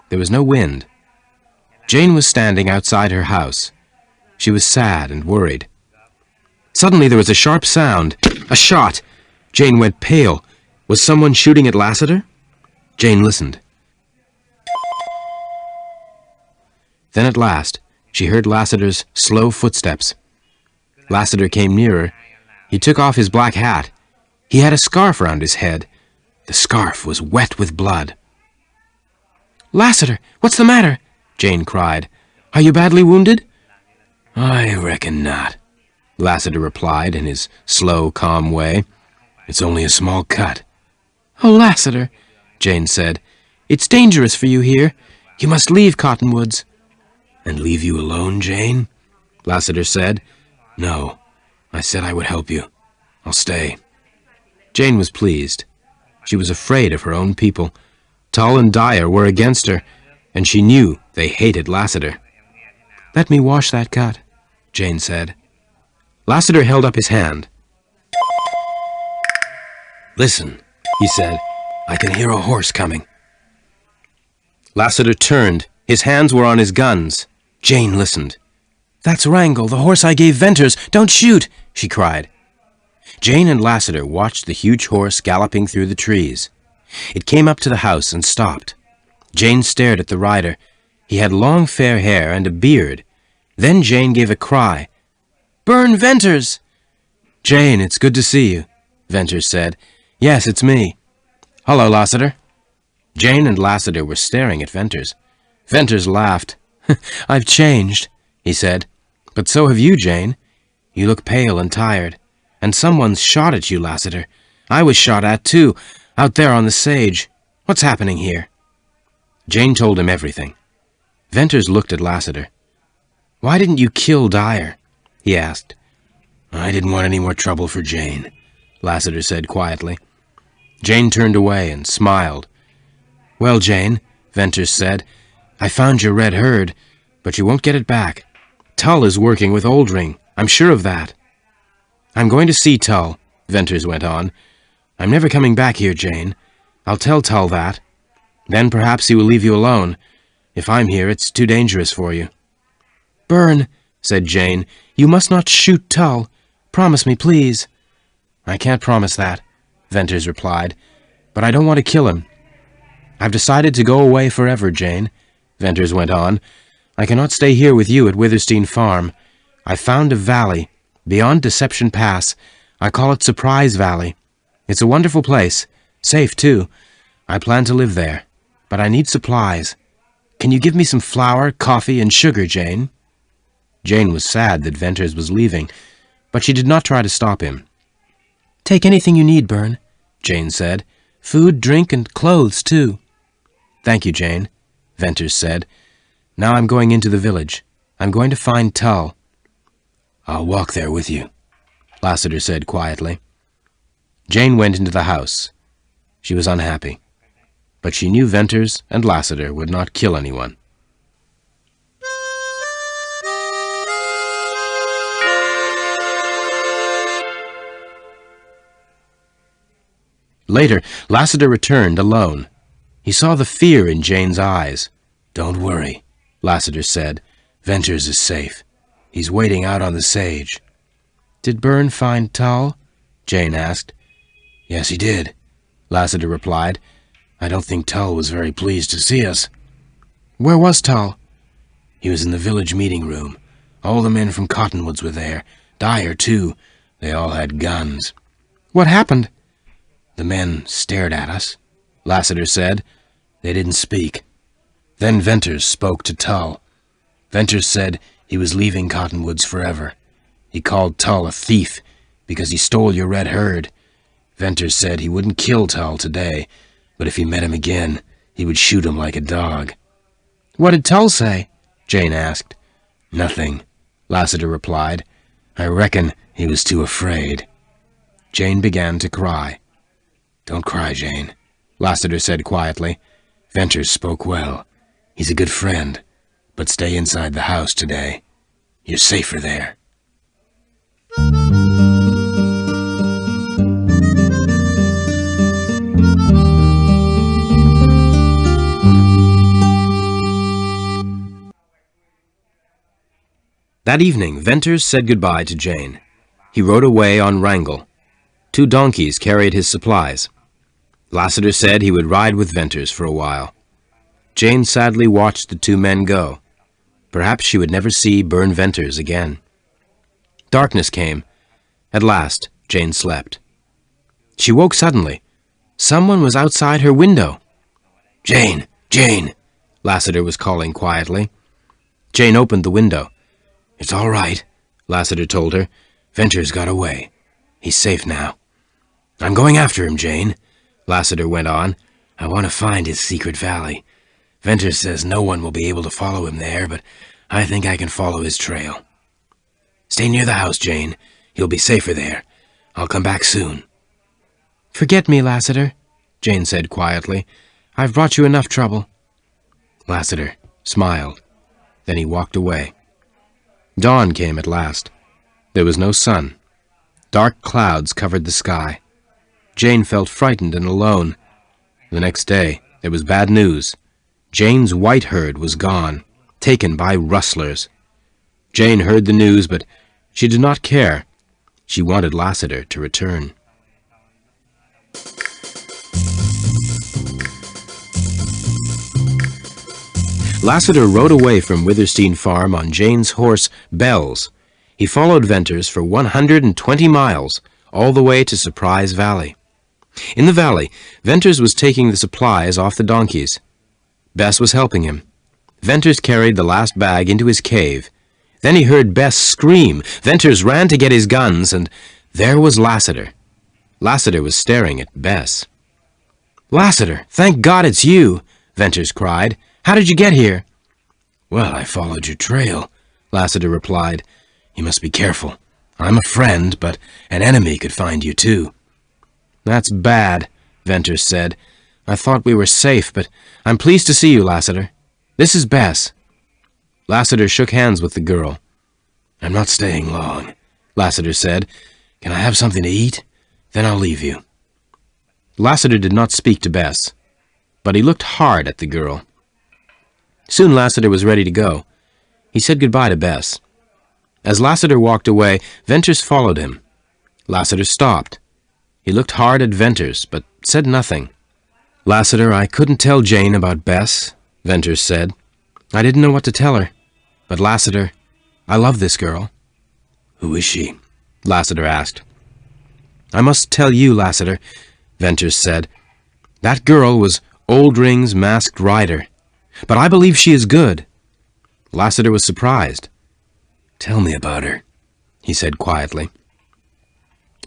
There was no wind. Jane was standing outside her house. She was sad and worried. Suddenly there was a sharp sound. A shot. Jane went pale. Was someone shooting at Lassiter? Jane listened. Then at last, she heard Lassiter's slow footsteps. Lassiter came nearer. He took off his black hat. He had a scarf around his head. The scarf was wet with blood. Lassiter, what's the matter? Jane cried. Are you badly wounded? I reckon not, Lassiter replied in his slow, calm way. It's only a small cut. Oh, Lassiter, Jane said. It's dangerous for you here. You must leave Cottonwoods. And leave you alone, Jane? Lassiter said. No, I said I would help you. I'll stay. Jane was pleased. She was afraid of her own people. Tull and Dyer were against her, and she knew they hated Lassiter. Let me wash that cut, Jane said. Lassiter held up his hand. Listen, he said. I can hear a horse coming. Lassiter turned. His hands were on his guns. Jane listened. That's Wrangle, the horse I gave Venters. Don't shoot, she cried. Jane and Lassiter watched the huge horse galloping through the trees. It came up to the house and stopped. Jane stared at the rider. He had long fair hair and a beard. Then Jane gave a cry. Burn Venters! Jane, it's good to see you, Venters said. Yes, it's me. Hello, Lassiter. Jane and Lassiter were staring at Venters. Venters laughed. I've changed, he said. But so have you, Jane. You look pale and tired. And someone's shot at you, Lassiter. I was shot at, too, out there on the sage. What's happening here? Jane told him everything. Venters looked at Lassiter. Why didn't you kill Dyer? He asked. I didn't want any more trouble for Jane, Lassiter said quietly. Jane turned away and smiled. Well, Jane, Venters said, I found your red herd, but you won't get it back. Tull is working with Oldring. I'm sure of that. I'm going to see Tull, Venters went on. I'm never coming back here, Jane. I'll tell Tull that. Then perhaps he will leave you alone. If I'm here, it's too dangerous for you. Burn, said Jane. You must not shoot Tull. Promise me, please. I can't promise that, Venters replied, but I don't want to kill him. I've decided to go away forever, Jane, Venters went on. I cannot stay here with you at Withersteen Farm. I found a valley, beyond Deception Pass. I call it Surprise Valley. It's a wonderful place. Safe, too. I plan to live there. But I need supplies. Can you give me some flour, coffee, and sugar, Jane?" Jane was sad that Venters was leaving, but she did not try to stop him. "Take anything you need, Byrne," Jane said. "Food, drink, and clothes, too." "Thank you, Jane," Venters said. "Now I'm going into the village. I'm going to find Tull." "I'll walk there with you," Lassiter said quietly. Jane went into the house. She was unhappy, but she knew Venters and Lassiter would not kill anyone. Later, Lassiter returned alone. He saw the fear in Jane's eyes. "Don't worry," Lassiter said. "Venters is safe. He's waiting out on the sage." "Did Byrne find Tull?" Jane asked. "Yes, he did," Lassiter replied. "I don't think Tull was very pleased to see us." "Where was Tull?" "He was in the village meeting room. All the men from Cottonwoods were there. Dyer, too. They all had guns." "What happened?" "The men stared at us," Lassiter said. "They didn't speak. Then Venters spoke to Tull. Venters said he was leaving Cottonwoods forever. He called Tull a thief because he stole your red herd. Venters said he wouldn't kill Tull today, but if he met him again, he would shoot him like a dog." "What did Tull say?" Jane asked. "Nothing," Lassiter replied. "I reckon he was too afraid." Jane began to cry. "Don't cry, Jane," Lassiter said quietly. "Venters spoke well. He's a good friend, but stay inside the house today. You're safer there." That evening, Venters said goodbye to Jane. He rode away on Wrangle. 2 donkeys carried his supplies. Lassiter said he would ride with Venters for a while. Jane sadly watched the 2 men go. Perhaps she would never see Byrne Venters again. Darkness came. At last, Jane slept. She woke suddenly. Someone was outside her window. "Jane! Jane!" Lassiter was calling quietly. Jane opened the window. "It's all right," Lassiter told her. "Venters got away. He's safe now." "I'm going after him, Jane," Lassiter went on. "I want to find his secret valley. Venters says no one will be able to follow him there, but I think I can follow his trail. Stay near the house, Jane. He'll be safer there. I'll come back soon." "Forget me, Lassiter," Jane said quietly. "I've brought you enough trouble." Lassiter smiled. Then he walked away. Dawn came at last. There was no sun. Dark clouds covered the sky. Jane felt frightened and alone. The next day, there was bad news. Jane's white herd was gone, taken by rustlers. Jane heard the news, but she did not care. She wanted Lassiter to return. Lassiter rode away from Witherstein Farm on Jane's horse, Bells. He followed Venters for 120 miles, all the way to Surprise Valley. In the valley, Venters was taking the supplies off the donkeys. Bess was helping him. Venters carried the last bag into his cave. Then he heard Bess scream. Venters ran to get his guns, and there was Lassiter. Lassiter was staring at Bess. "Lassiter, thank God it's you!" Venters cried. "How did you get here?" "Well, I followed your trail," Lassiter replied. "You must be careful. I'm a friend, but an enemy could find you, too." "That's bad," Venters said. "I thought we were safe, but I'm pleased to see you, Lassiter. This is Bess." Lassiter shook hands with the girl. "I'm not staying long," Lassiter said. "Can I have something to eat? Then I'll leave you." Lassiter did not speak to Bess, but he looked hard at the girl. Soon Lassiter was ready to go. He said goodbye to Bess. As Lassiter walked away, Venters followed him. Lassiter stopped. He looked hard at Venters, but said nothing. "Lassiter, I couldn't tell Jane about Bess," Venters said. "I didn't know what to tell her. But Lassiter, I love this girl." "Who is she?" Lassiter asked. I must tell you, Lassiter, Venters said. That girl was Oldring's masked rider, but I believe she is good. Lassiter was surprised. Tell me about her, he said quietly.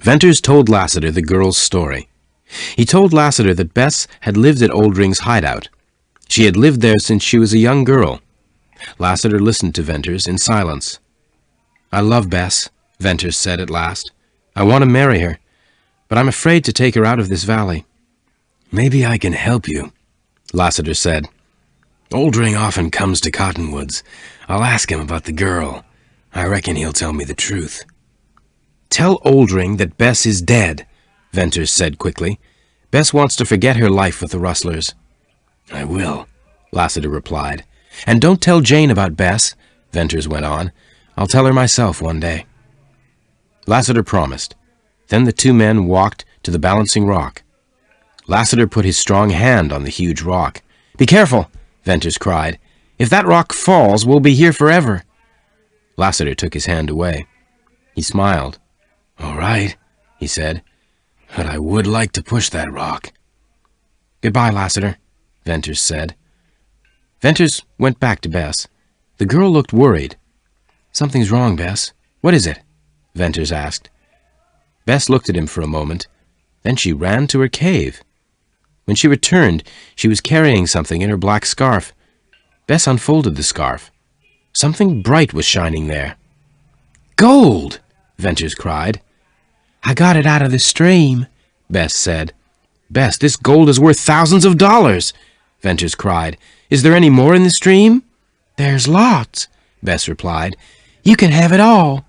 Venters told Lassiter the girl's story. He told Lassiter that Bess had lived at Oldring's hideout. She had lived there since she was a young girl. Lassiter listened to Venters in silence. I love Bess, Venters said at last. I want to marry her, but I'm afraid to take her out of this valley. Maybe I can help you, Lassiter said. Oldring often comes to Cottonwoods. I'll ask him about the girl. I reckon he'll tell me the truth. Tell Oldring that Bess is dead, Venters said quickly. Bess wants to forget her life with the rustlers. I will, Lassiter replied. And don't tell Jane about Bess, Venters went on. I'll tell her myself one day. Lassiter promised. Then the two men walked to the balancing rock. Lassiter put his strong hand on the huge rock. Be careful, Venters cried. If that rock falls, we'll be here forever. Lassiter took his hand away. He smiled. All right, he said, but I would like to push that rock. Goodbye, Lassiter, Venters said. Venters went back to Bess. The girl looked worried. Something's wrong, Bess. What is it? Venters asked. Bess looked at him for a moment. Then she ran to her cave. When she returned, she was carrying something in her black scarf. Bess unfolded the scarf. Something bright was shining there. Gold! Venters cried. I got it out of the stream, Bess said. Bess, this gold is worth thousands of dollars, Venters cried. Is there any more in the stream? There's lots, Bess replied. You can have it all.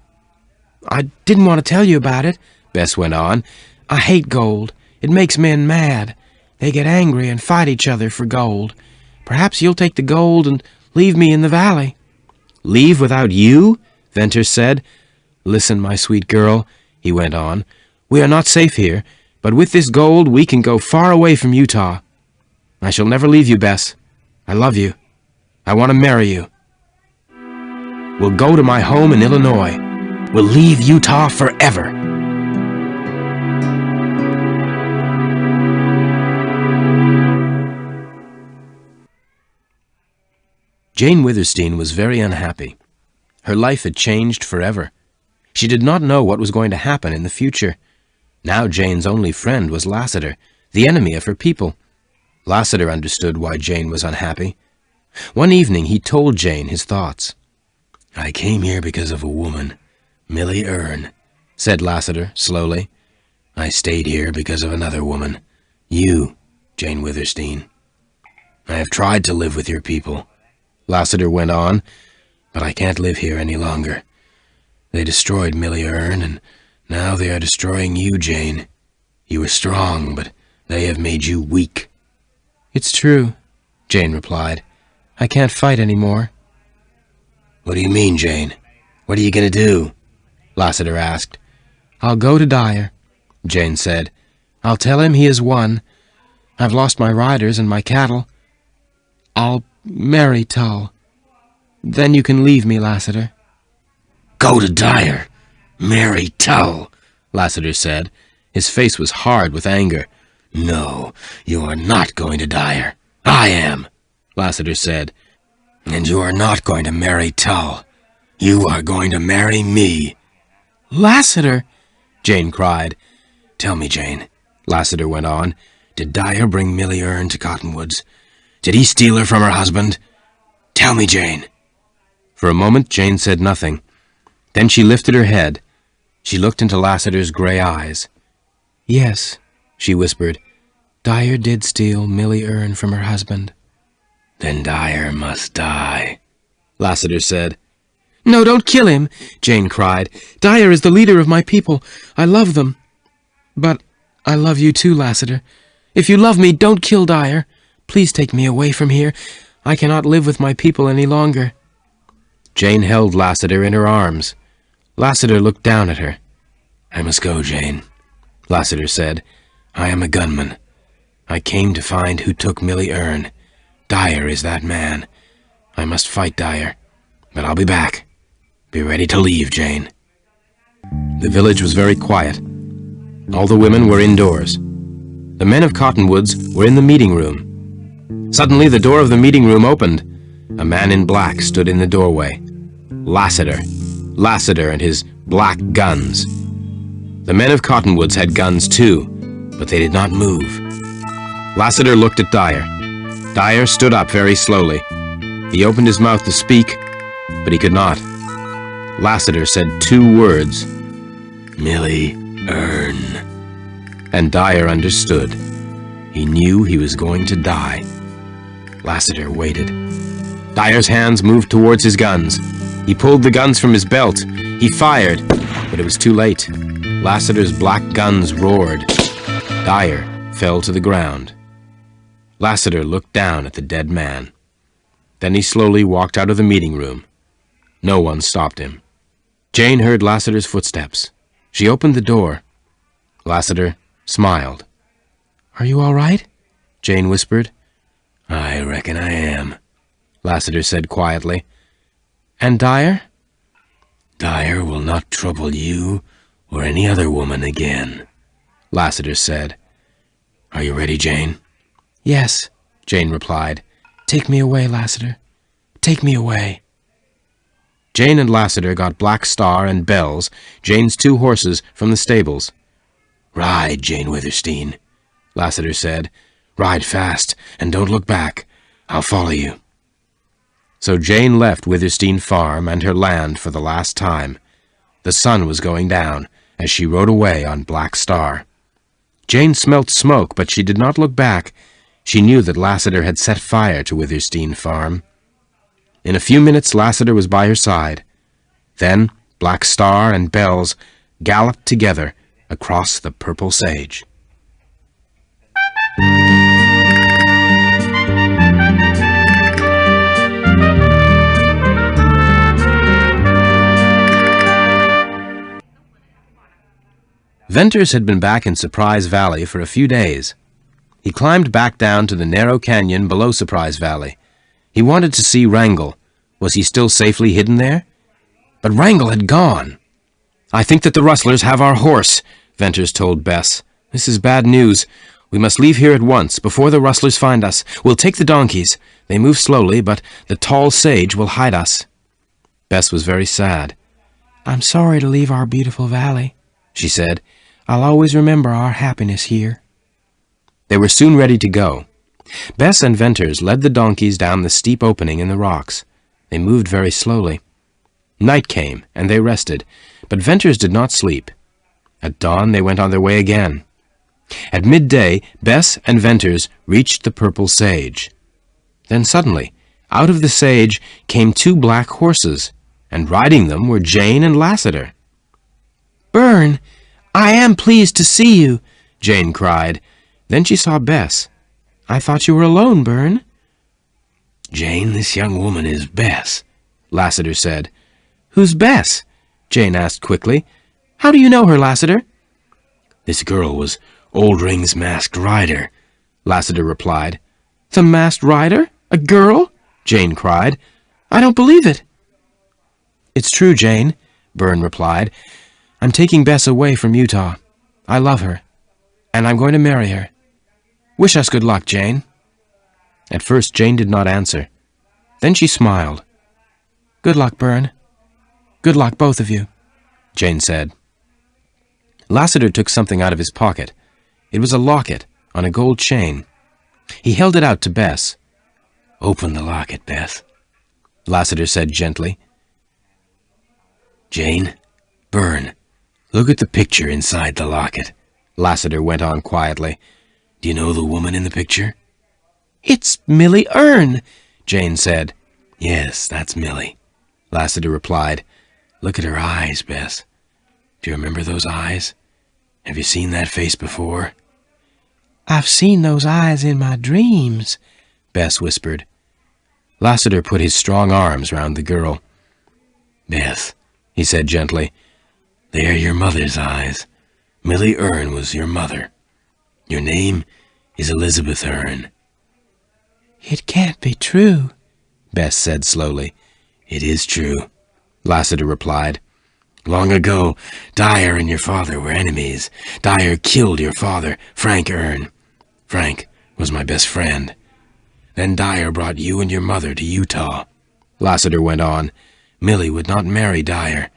I didn't want to tell you about it, Bess went on. I hate gold. It makes men mad. They get angry and fight each other for gold. Perhaps you'll take the gold and leave me in the valley. Leave without you? Venters said. Listen, my sweet girl, he went on. We are not safe here, but with this gold we can go far away from Utah. I shall never leave you, Bess. I love you. I want to marry you. We'll go to my home in Illinois. We'll leave Utah forever. Jane Withersteen was very unhappy. Her life had changed forever. She did not know what was going to happen in the future. Now Jane's only friend was Lassiter, the enemy of her people. Lassiter understood why Jane was unhappy. One evening he told Jane his thoughts. I came here because of a woman, Millie Erne, said Lassiter slowly. I stayed here because of another woman, you, Jane Withersteen. I have tried to live with your people, Lassiter went on, but I can't live here any longer. They destroyed Millie Erne, and now they are destroying you, Jane. You were strong, but they have made you weak. It's true, Jane replied. I can't fight anymore. What do you mean, Jane? What are you going to do? Lassiter asked. I'll go to Dyer, Jane said. I'll tell him he has won. I've lost my riders and my cattle. I'll marry Tull. Then you can leave me, Lassiter. Go to Dyer. Marry Tull, Lassiter said. His face was hard with anger. No, you are not going to Dyer. I am, Lassiter said. And you are not going to marry Tull. You are going to marry me. Lassiter, Jane cried. Tell me, Jane, Lassiter went on, did Dyer bring Millie Erne to Cottonwoods? Did he steal her from her husband? Tell me, Jane. For a moment, Jane said nothing. Then she lifted her head. She looked into Lassiter's gray eyes. Yes, she whispered. Dyer did steal Millie Erne from her husband. Then Dyer must die, Lassiter said. No, don't kill him, Jane cried. Dyer is the leader of my people. I love them. But I love you too, Lassiter. If you love me, don't kill Dyer. Please take me away from here. I cannot live with my people any longer. Jane held Lassiter in her arms. Lassiter looked down at her. I must go, Jane, Lassiter said. I am a gunman. I came to find who took Millie Erne. Dyer is that man. I must fight Dyer, but I'll be back. Be ready to leave, Jane. The village was very quiet. All the women were indoors. The men of Cottonwoods were in the meeting room. Suddenly, the door of the meeting room opened. A man in black stood in the doorway. Lassiter. Lassiter and his black guns. The men of Cottonwoods had guns too, but they did not move. Lassiter looked at Dyer. Dyer stood up very slowly. He opened his mouth to speak, but he could not. Lassiter said 2 words. Millie Earn. And Dyer understood. He knew he was going to die. Lassiter waited. Dyer's hands moved towards his guns. He pulled the guns from his belt. He fired, but it was too late. Lassiter's black guns roared. Dyer fell to the ground. Lassiter looked down at the dead man. Then he slowly walked out of the meeting room. No one stopped him. Jane heard Lassiter's footsteps. She opened the door. Lassiter smiled. "Are you all right?" Jane whispered. I reckon I am, Lassiter said quietly. "And Dyer?" Dyer will not trouble you or any other woman again, Lassiter said. Are you ready, Jane? "Yes," Jane replied. "Take me away, Lassiter. Take me away." Jane and Lassiter got Black Star and Bells, Jane's 2 horses, from the stables. Ride, Jane Withersteen, Lassiter said. Ride fast, and don't look back. I'll follow you. So Jane left Withersteen Farm and her land for the last time. The sun was going down as she rode away on Black Star. Jane smelt smoke, but she did not look back. She knew that Lassiter had set fire to Withersteen Farm. In a few minutes, Lassiter was by her side. Then Black Star and Bells galloped together across the purple sage. Venters had been back in Surprise Valley for a few days. He climbed back down to the narrow canyon below Surprise Valley. He wanted to see Wrangle. Was he still safely hidden there? But Wrangle had gone. "I think that the rustlers have our horse," Venters told Bess. "This is bad news. We must leave here at once, before the rustlers find us. We'll take the donkeys. They move slowly, but the tall sage will hide us." Bess was very sad. "I'm sorry to leave our beautiful valley," she said. "I'll always remember our happiness here." They were soon ready to go. Bess and Venters led the donkeys down the steep opening in the rocks. They moved very slowly. Night came, and they rested, but Venters did not sleep. At dawn, they went on their way again. At midday, Bess and Venters reached the purple sage. Then suddenly, out of the sage came 2 black horses, and riding them were Jane and Lassiter. "Bern, I am pleased to see you," Jane cried. Then she saw Bess. "I thought you were alone, Bern." Jane, this young woman is Bess, Lassiter said. "Who's Bess?" Jane asked quickly. "How do you know her, Lassiter?" This girl was Oldring's masked rider, Lassiter replied. "The masked rider? A girl?" Jane cried. "I don't believe it." "It's true, Jane," Bern replied. "I'm taking Bess away from Utah. I love her, and I'm going to marry her. Wish us good luck, Jane." At first, Jane did not answer. Then she smiled. "Good luck, Bern. Good luck, both of you," Jane said. Lassiter took something out of his pocket. It was a locket on a gold chain. He held it out to Bess. "Open the locket, Bess," Lassiter said gently. "Jane, Bern, look at the picture inside the locket," Lassiter went on quietly. "Do you know the woman in the picture?" "It's Millie Earn," Jane said. "Yes, that's Millie," Lassiter replied. "Look at her eyes, Bess. Do you remember those eyes? Have you seen that face before?" "I've seen those eyes in my dreams," Bess whispered. Lassiter put his strong arms round the girl. "Bess," he said gently, "they are your mother's eyes. Millie Earn was your mother. Your name is Elizabeth Earn." "It can't be true," Bess said slowly. "It is true," Lassiter replied. Long ago, Dyer and your father were enemies. Dyer killed your father, Frank Erne. Frank was my best friend. Then Dyer brought you and your mother to Utah. Lassiter went on. Millie would not marry Dyer.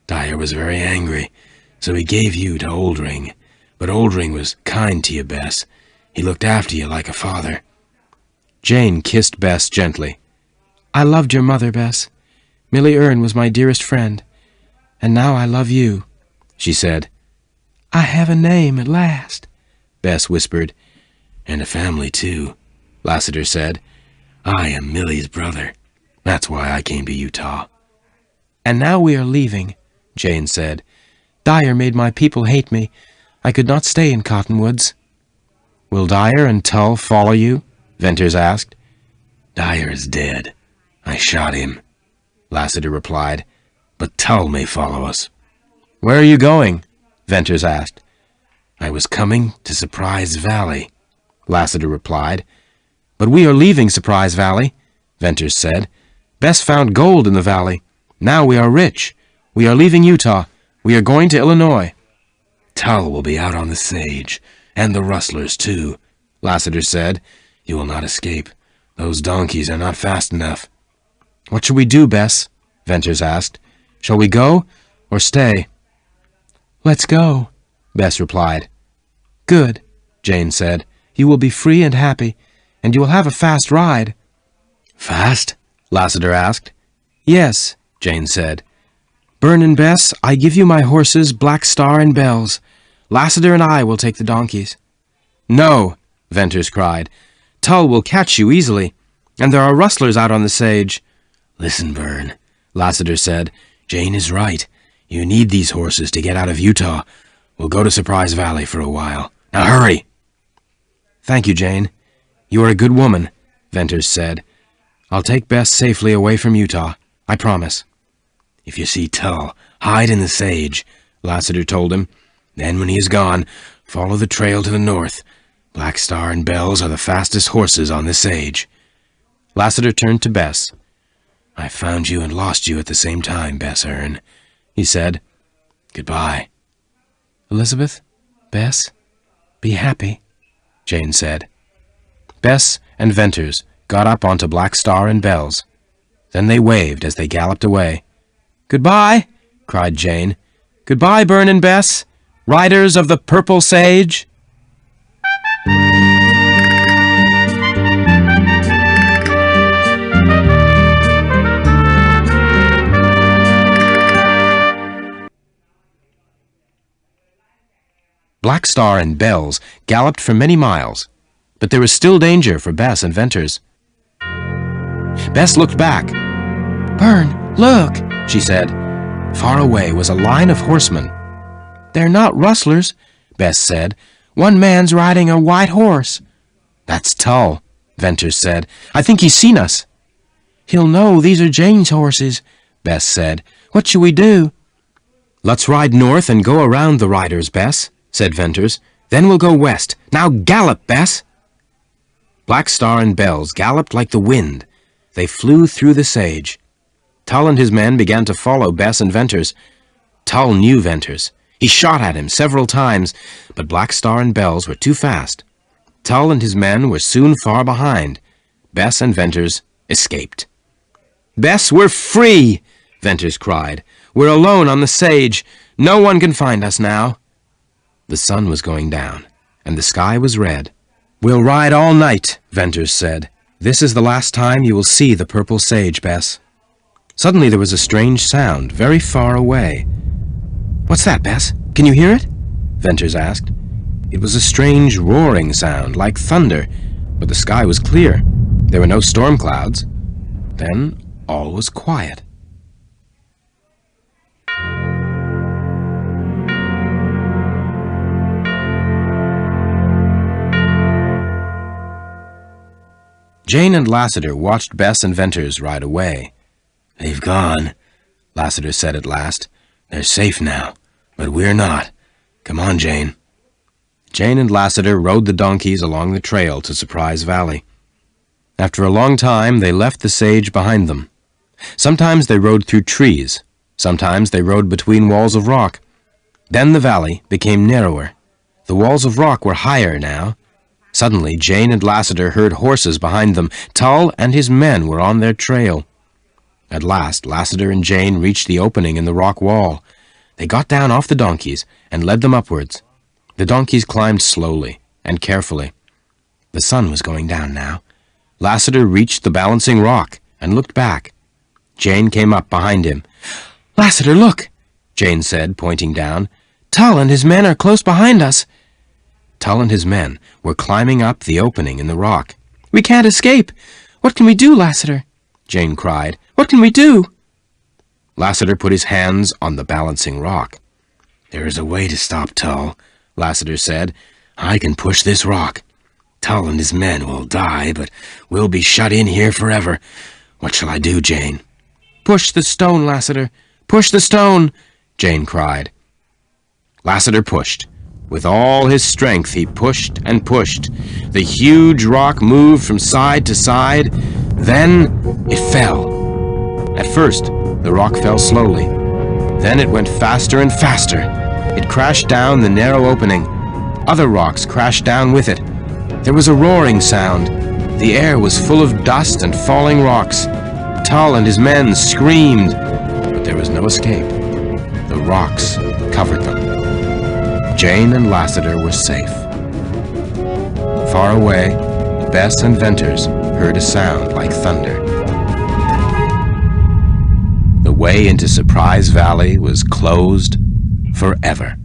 Dyer was very angry, so he gave you to Oldring. But Oldring was kind to you, Bess. He looked after you like a father. Jane kissed Bess gently. I loved your mother, Bess. Millie Erne was my dearest friend. And now I love you, she said. I have a name at last, Bess whispered. And a family, too, Lassiter said. I am Millie's brother. That's why I came to Utah. And now we are leaving, Jane said. Dyer made my people hate me. I could not stay in Cottonwoods. Will Dyer and Tull follow you? Venters asked. Dyer is dead. I shot him, Lassiter replied. But Tull may follow us. Where are you going? Venters asked. I was coming to Surprise Valley, Lassiter replied. But we are leaving Surprise Valley, Venters said. Bess found gold in the valley. Now we are rich. We are leaving Utah. We are going to Illinois. Tull will be out on the sage, and the rustlers, too, Lassiter said. You will not escape. Those donkeys are not fast enough. What shall we do, Bess? Venters asked. Shall we go or stay? Let's go, Bess replied. Good, Jane said. You will be free and happy, and you will have a fast ride. Fast? Lassiter asked. Yes, Jane said. Bern and Bess, I give you my horses, Black Star and Bells. Lassiter and I will take the donkeys. No, Venters cried. Tull will catch you easily, and there are rustlers out on the sage. Listen, Bern, Lassiter said. Jane is right. You need these horses to get out of Utah. We'll go to Surprise Valley for a while. Now hurry! Thank you, Jane. You are a good woman, Venters said. I'll take Bess safely away from Utah. I promise. If you see Tull, hide in the sage, Lassiter told him. Then when he is gone, follow the trail to the north. Black Star and Bells are the fastest horses on the sage. Lassiter turned to Bess. I found you and lost you at the same time, Bess Erne, he said. Goodbye. Elizabeth, Bess, be happy, Jane said. Bess and Venters got up onto Black Star and Bells. Then they waved as they galloped away. Goodbye, cried Jane. Goodbye, Bern and Bess, riders of the Purple Sage. Black Star and Bells galloped for many miles, but there was still danger for Bess and Venters. Bess looked back. Bern, look, she said. Far away was a line of horsemen. They're not rustlers, Bess said. One man's riding a white horse. That's Tull, Venters said. I think he's seen us. He'll know these are Jane's horses, Bess said. What shall we do? Let's ride north and go around the riders, Bess, said Venters. Then we'll go west. Now gallop, Bess! Black Star and Bells galloped like the wind. They flew through the sage. Tull and his men began to follow Bess and Venters. Tull knew Venters. He shot at him several times, but Black Star and Bells were too fast. Tull and his men were soon far behind. Bess and Venters escaped. Bess, we're free! Venters cried. We're alone on the sage. No one can find us now. The sun was going down, and the sky was red. We'll ride all night, Venters said. This is the last time you will see the Purple Sage, Bess. Suddenly there was a strange sound, very far away. What's that, Bess? Can you hear it? Venters asked. It was a strange roaring sound, like thunder, but the sky was clear. There were no storm clouds. Then all was quiet. Jane and Lassiter watched Bess and Venters ride away. They've gone, Lassiter said at last. They're safe now, but we're not. Come on, Jane. Jane and Lassiter rode the donkeys along the trail to Surprise Valley. After a long time, they left the sage behind them. Sometimes they rode through trees. Sometimes they rode between walls of rock. Then the valley became narrower. The walls of rock were higher now. Suddenly, Jane and Lassiter heard horses behind them. Tull and his men were on their trail. At last, Lassiter and Jane reached the opening in the rock wall. They got down off the donkeys and led them upwards. The donkeys climbed slowly and carefully. The sun was going down now. Lassiter reached the balancing rock and looked back. Jane came up behind him. "Lassiter, look," Jane said, pointing down. "Tull and his men are close behind us." Tull and his men were climbing up the opening in the rock. "We can't escape. What can we do, Lassiter?" Jane cried. "What can we do?" Lassiter put his hands on the balancing rock. "There is a way to stop Tull," Lassiter said. "I can push this rock. Tull and his men will die, but we'll be shut in here forever. What shall I do, Jane?" "Push the stone, Lassiter. Push the stone," Jane cried. Lassiter pushed. With all his strength, he pushed and pushed. The huge rock moved from side to side. Then it fell. At first, the rock fell slowly. Then it went faster and faster. It crashed down the narrow opening. Other rocks crashed down with it. There was a roaring sound. The air was full of dust and falling rocks. Tull and his men screamed, but there was no escape. The rocks covered them. Jane and Lassiter were safe. Far away, Bess and Venters heard a sound like thunder. The way into Surprise Valley was closed forever.